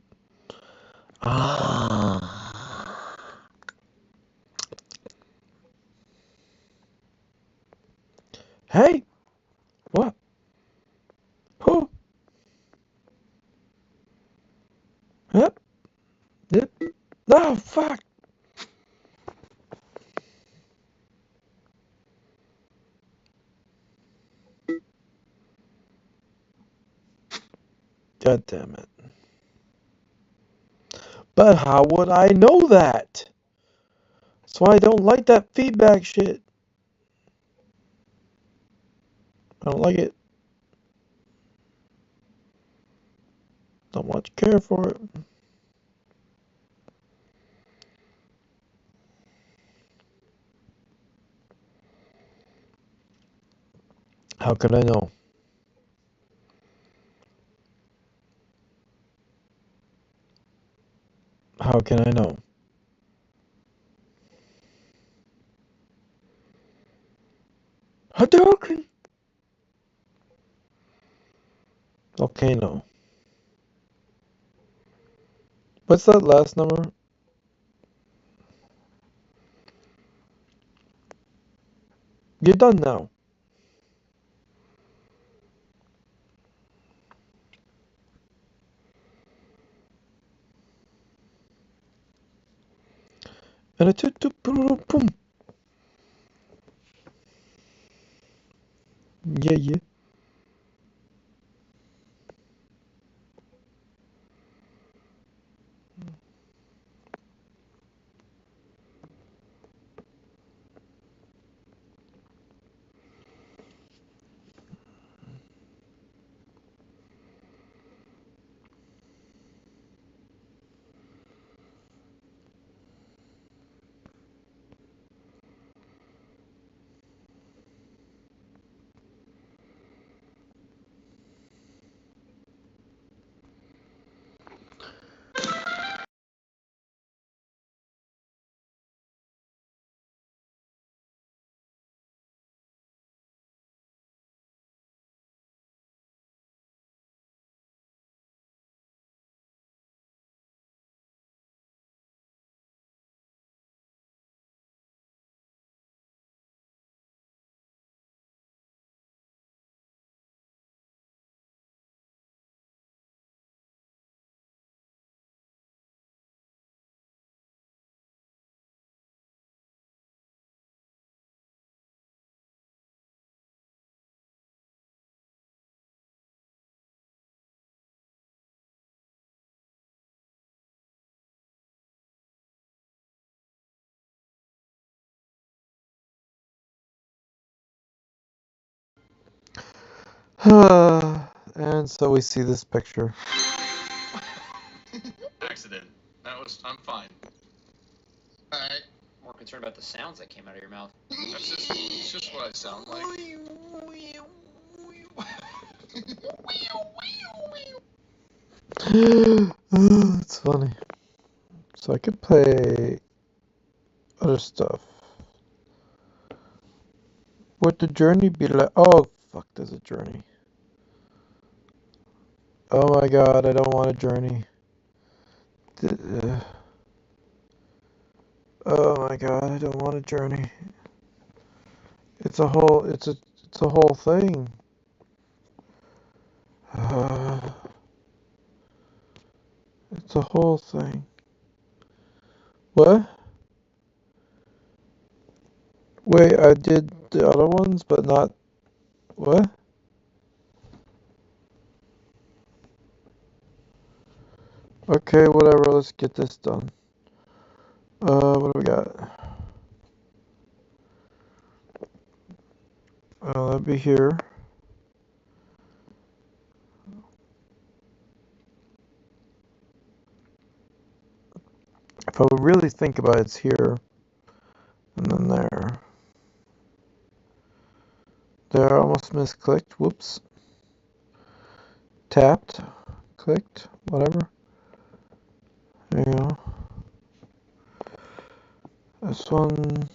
Ah. Hey, what? Who? Yep, yep. Oh, fuck. God damn it. But how would I know that? That's why I don't like that feedback shit. I don't like it. Don't much care for it. How can I know? How can I know? Hadouken! Okay, no. What's that last number? You're done now. And a toot toot boom boom. Yeah, yeah. And so we see this picture. Accident. I'm fine. Alright. More concerned about the sounds that came out of your mouth. It's just what I sound like. It's funny. So I could play other stuff. Would the journey be like? Oh, fuck, there's a journey. Oh my god, I don't want a journey. Oh my god, I don't want a journey. It's a whole thing. It's a whole thing. What? Wait, I did the other ones, but not. What? Okay, whatever, let's get this done. What do we got? That'd be here. If I would really think about it, it's here. And then there. There, I almost misclicked. Whoops. Tapped. Clicked. Whatever. There you go. This one.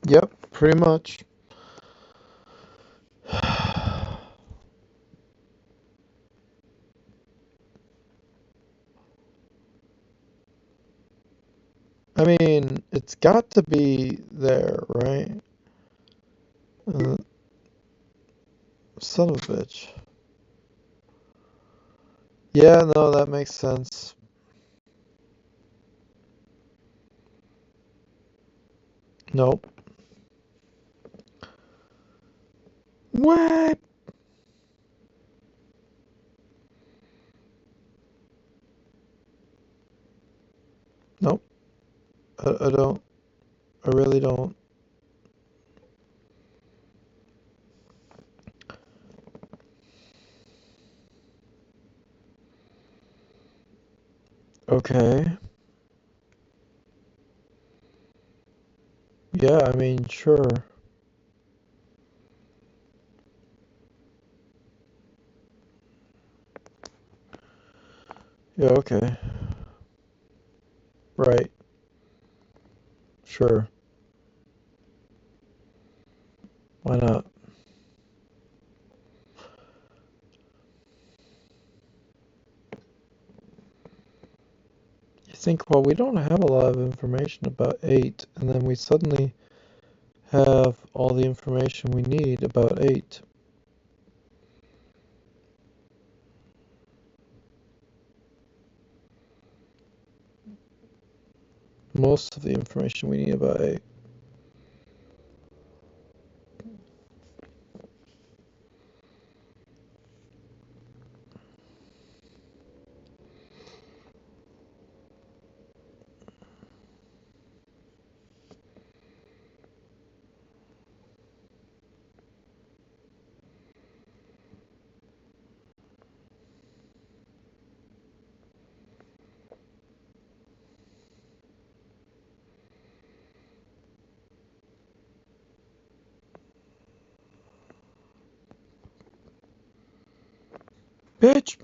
Yep, pretty much. I mean, it's got to be there, right? Uh, Son of a bitch. Yeah, no, that makes sense. Nope. What? Nope. I don't. I really don't. Okay. Yeah, I mean, sure. Yeah, okay. Right. Sure. Why not? You think, well, we don't have a lot of information about 8, and then we suddenly have all the information we need about 8. Most of the information we need about 8. Bitch!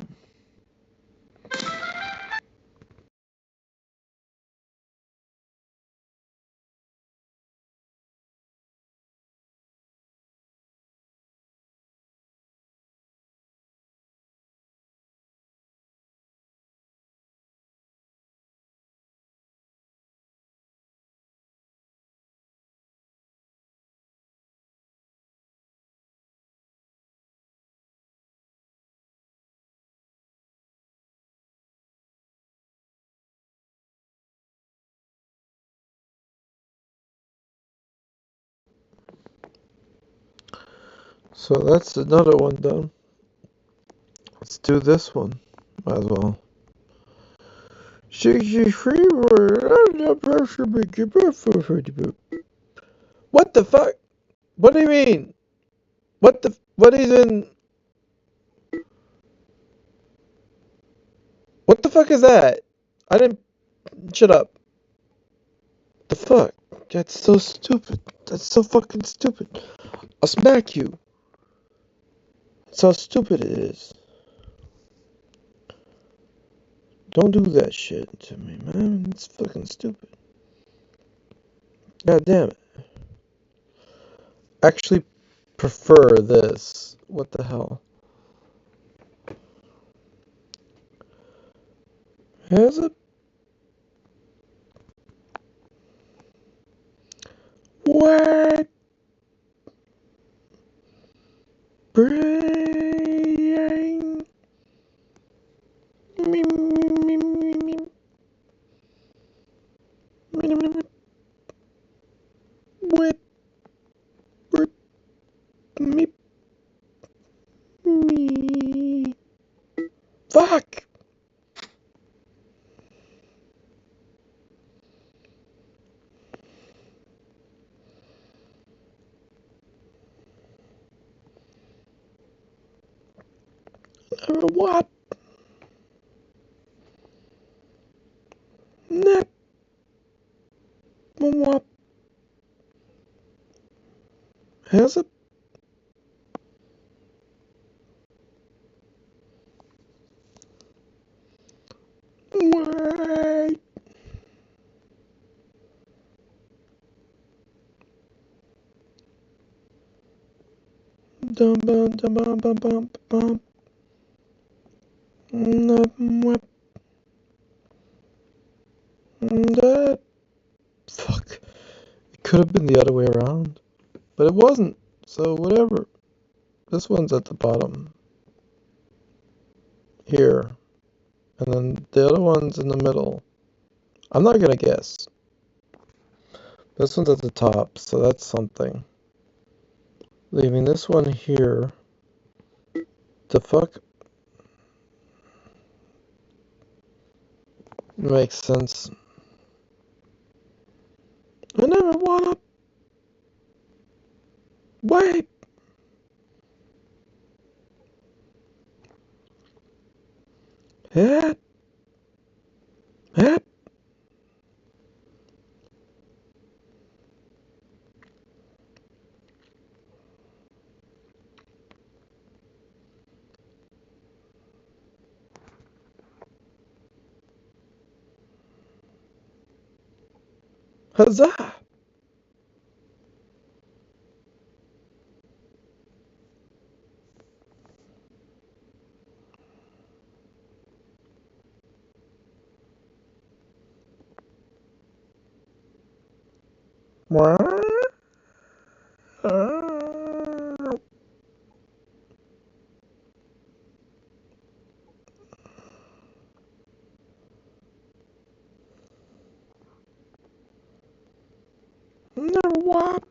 So that's another one done. Let's do this one. Might as well. 63 What the fuck? What do you mean? What is in... What the fuck is that? I didn't... Shut up. The fuck? That's so stupid. That's so fucking stupid. I'll smack you. That's how stupid it is. Don't do that shit to me, man. It's fucking stupid. God damn it. Actually prefer this. What the hell? Here's a... What? Brain. Me, me, me, me, me. Whip. Rip. Me. Me. Fuck. What? Nap. What? Here's a... Wait. Dum bum dum bum bum bum bum. What? That. Fuck. It could have been the other way around, but it wasn't. So whatever. This one's at the bottom here, and then the other one's in the middle. I'm not gonna guess. This one's at the top, so that's something. Leaving this one here. The fuck? Makes sense. I never wanna... Wait! Hit! Hit! Huzzah! Never what?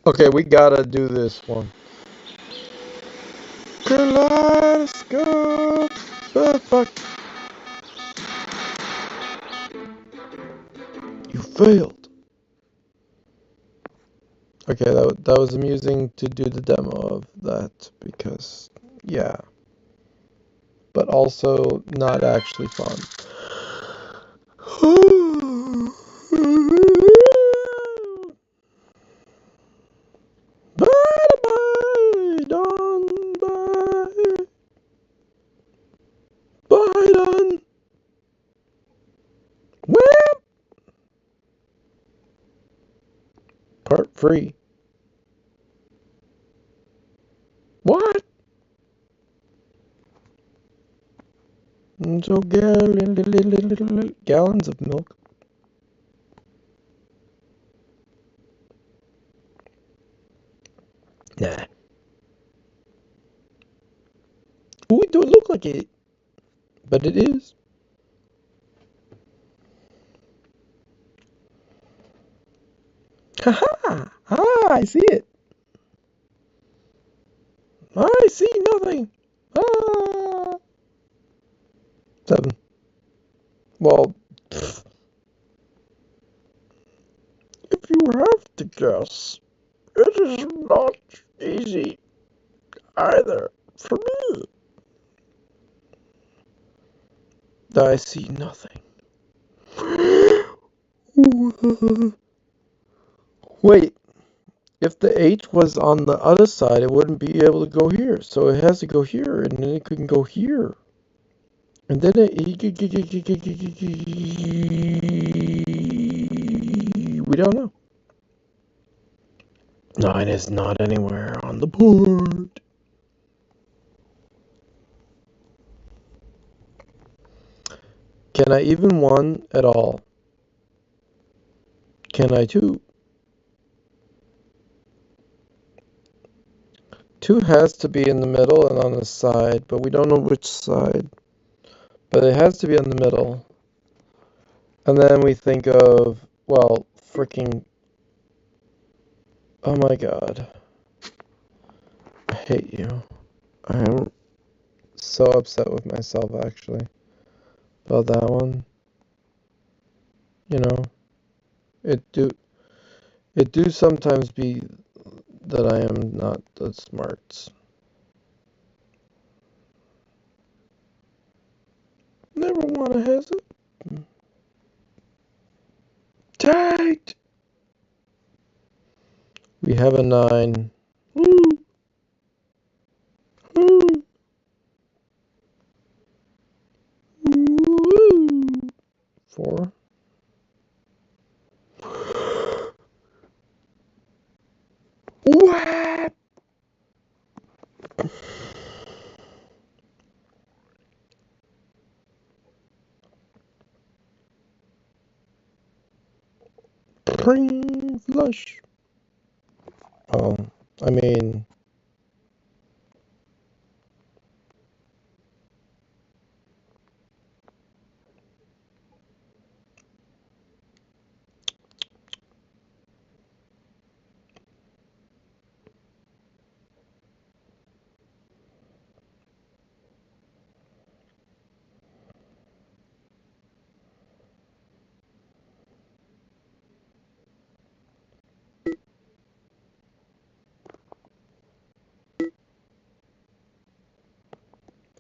Okay, we gotta do this one. Kaleidoscope! The fuck? You failed. Okay, that was amusing to do the demo of that because, yeah. But also not actually fun. free. What? So gallons of milk. Nah. Ooh, it don't look like it, but it is. Haha! Ah, I see it. I see nothing. Ah. 7. Well, if you have to guess, it is not easy either for me. I see nothing. Wait, if the H was on the other side, it wouldn't be able to go here. So it has to go here, and then it can go here. And then we don't know. 9 is not anywhere on the board. Can I even 1 at all? Can I 2? 2 has to be in the middle and on the side, but we don't know which side. But it has to be in the middle. And then we think of, well, freaking... Oh my god. I hate you. I am so upset with myself, actually. About that one. You know, it do sometimes be that I am not the smarts. Never wanna hesitate. Tight! We have a 9. Woo! Woo! Woo! 4. What? Pring flush. Oh, I mean,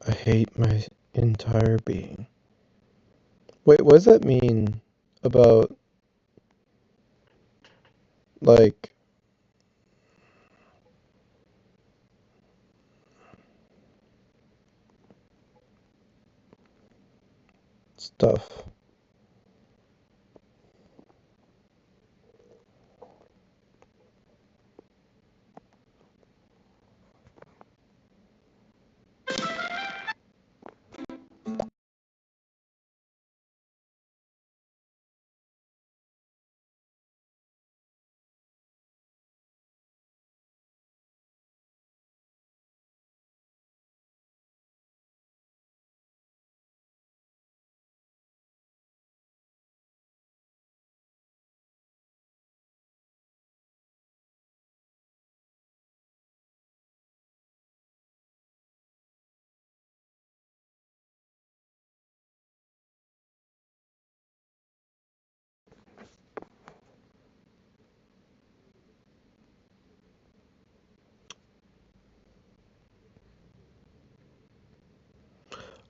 I hate my entire being. Wait, what does that mean about, like, stuff?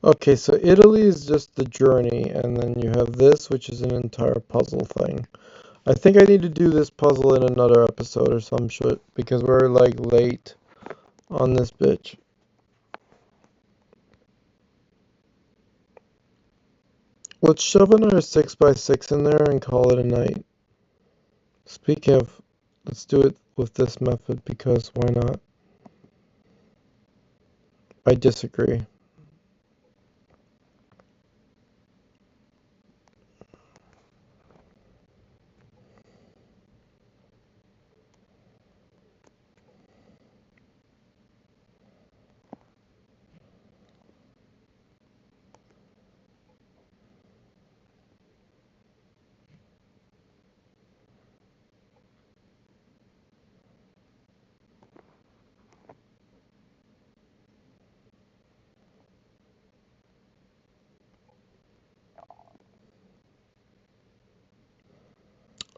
Okay, so Italy is just the journey, and then you have this, which is an entire puzzle thing. I think I need to do this puzzle in another episode or some shit, because we're, like, late on this bitch. Let's shove another 6x6 in there and call it a night. Speaking of Let's do it with this method because why not? I disagree.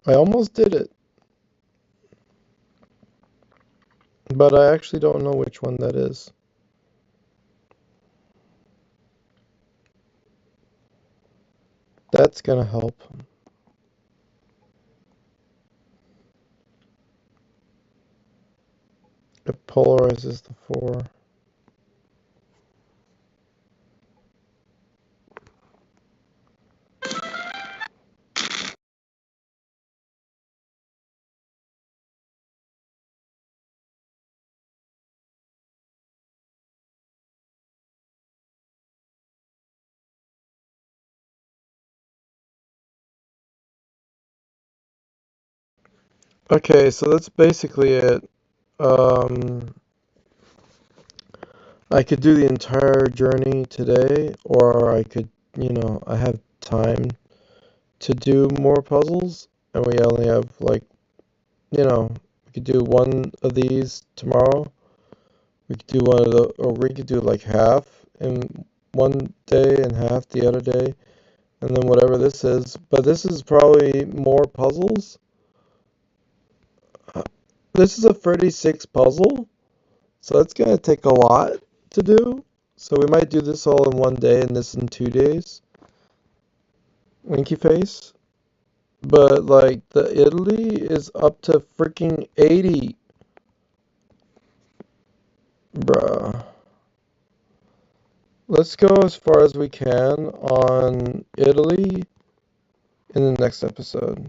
I almost did it, but I actually don't know which one that is. That's gonna help. It polarizes the 4. Okay, so that's basically it. I could do the entire journey today, or I could, I have time to do more puzzles, and we only have like, we could do one of these tomorrow. We could do one of the, or we could do like half in one day and half the other day, and then whatever this is. But this is probably more puzzles. This is a 36 puzzle, so it's gonna take a lot to do. So we might do this all in one day and this in 2 days. Winky face. But like the Italy is up to freaking 80. Bruh. Let's go as far as we can on Italy in the next episode.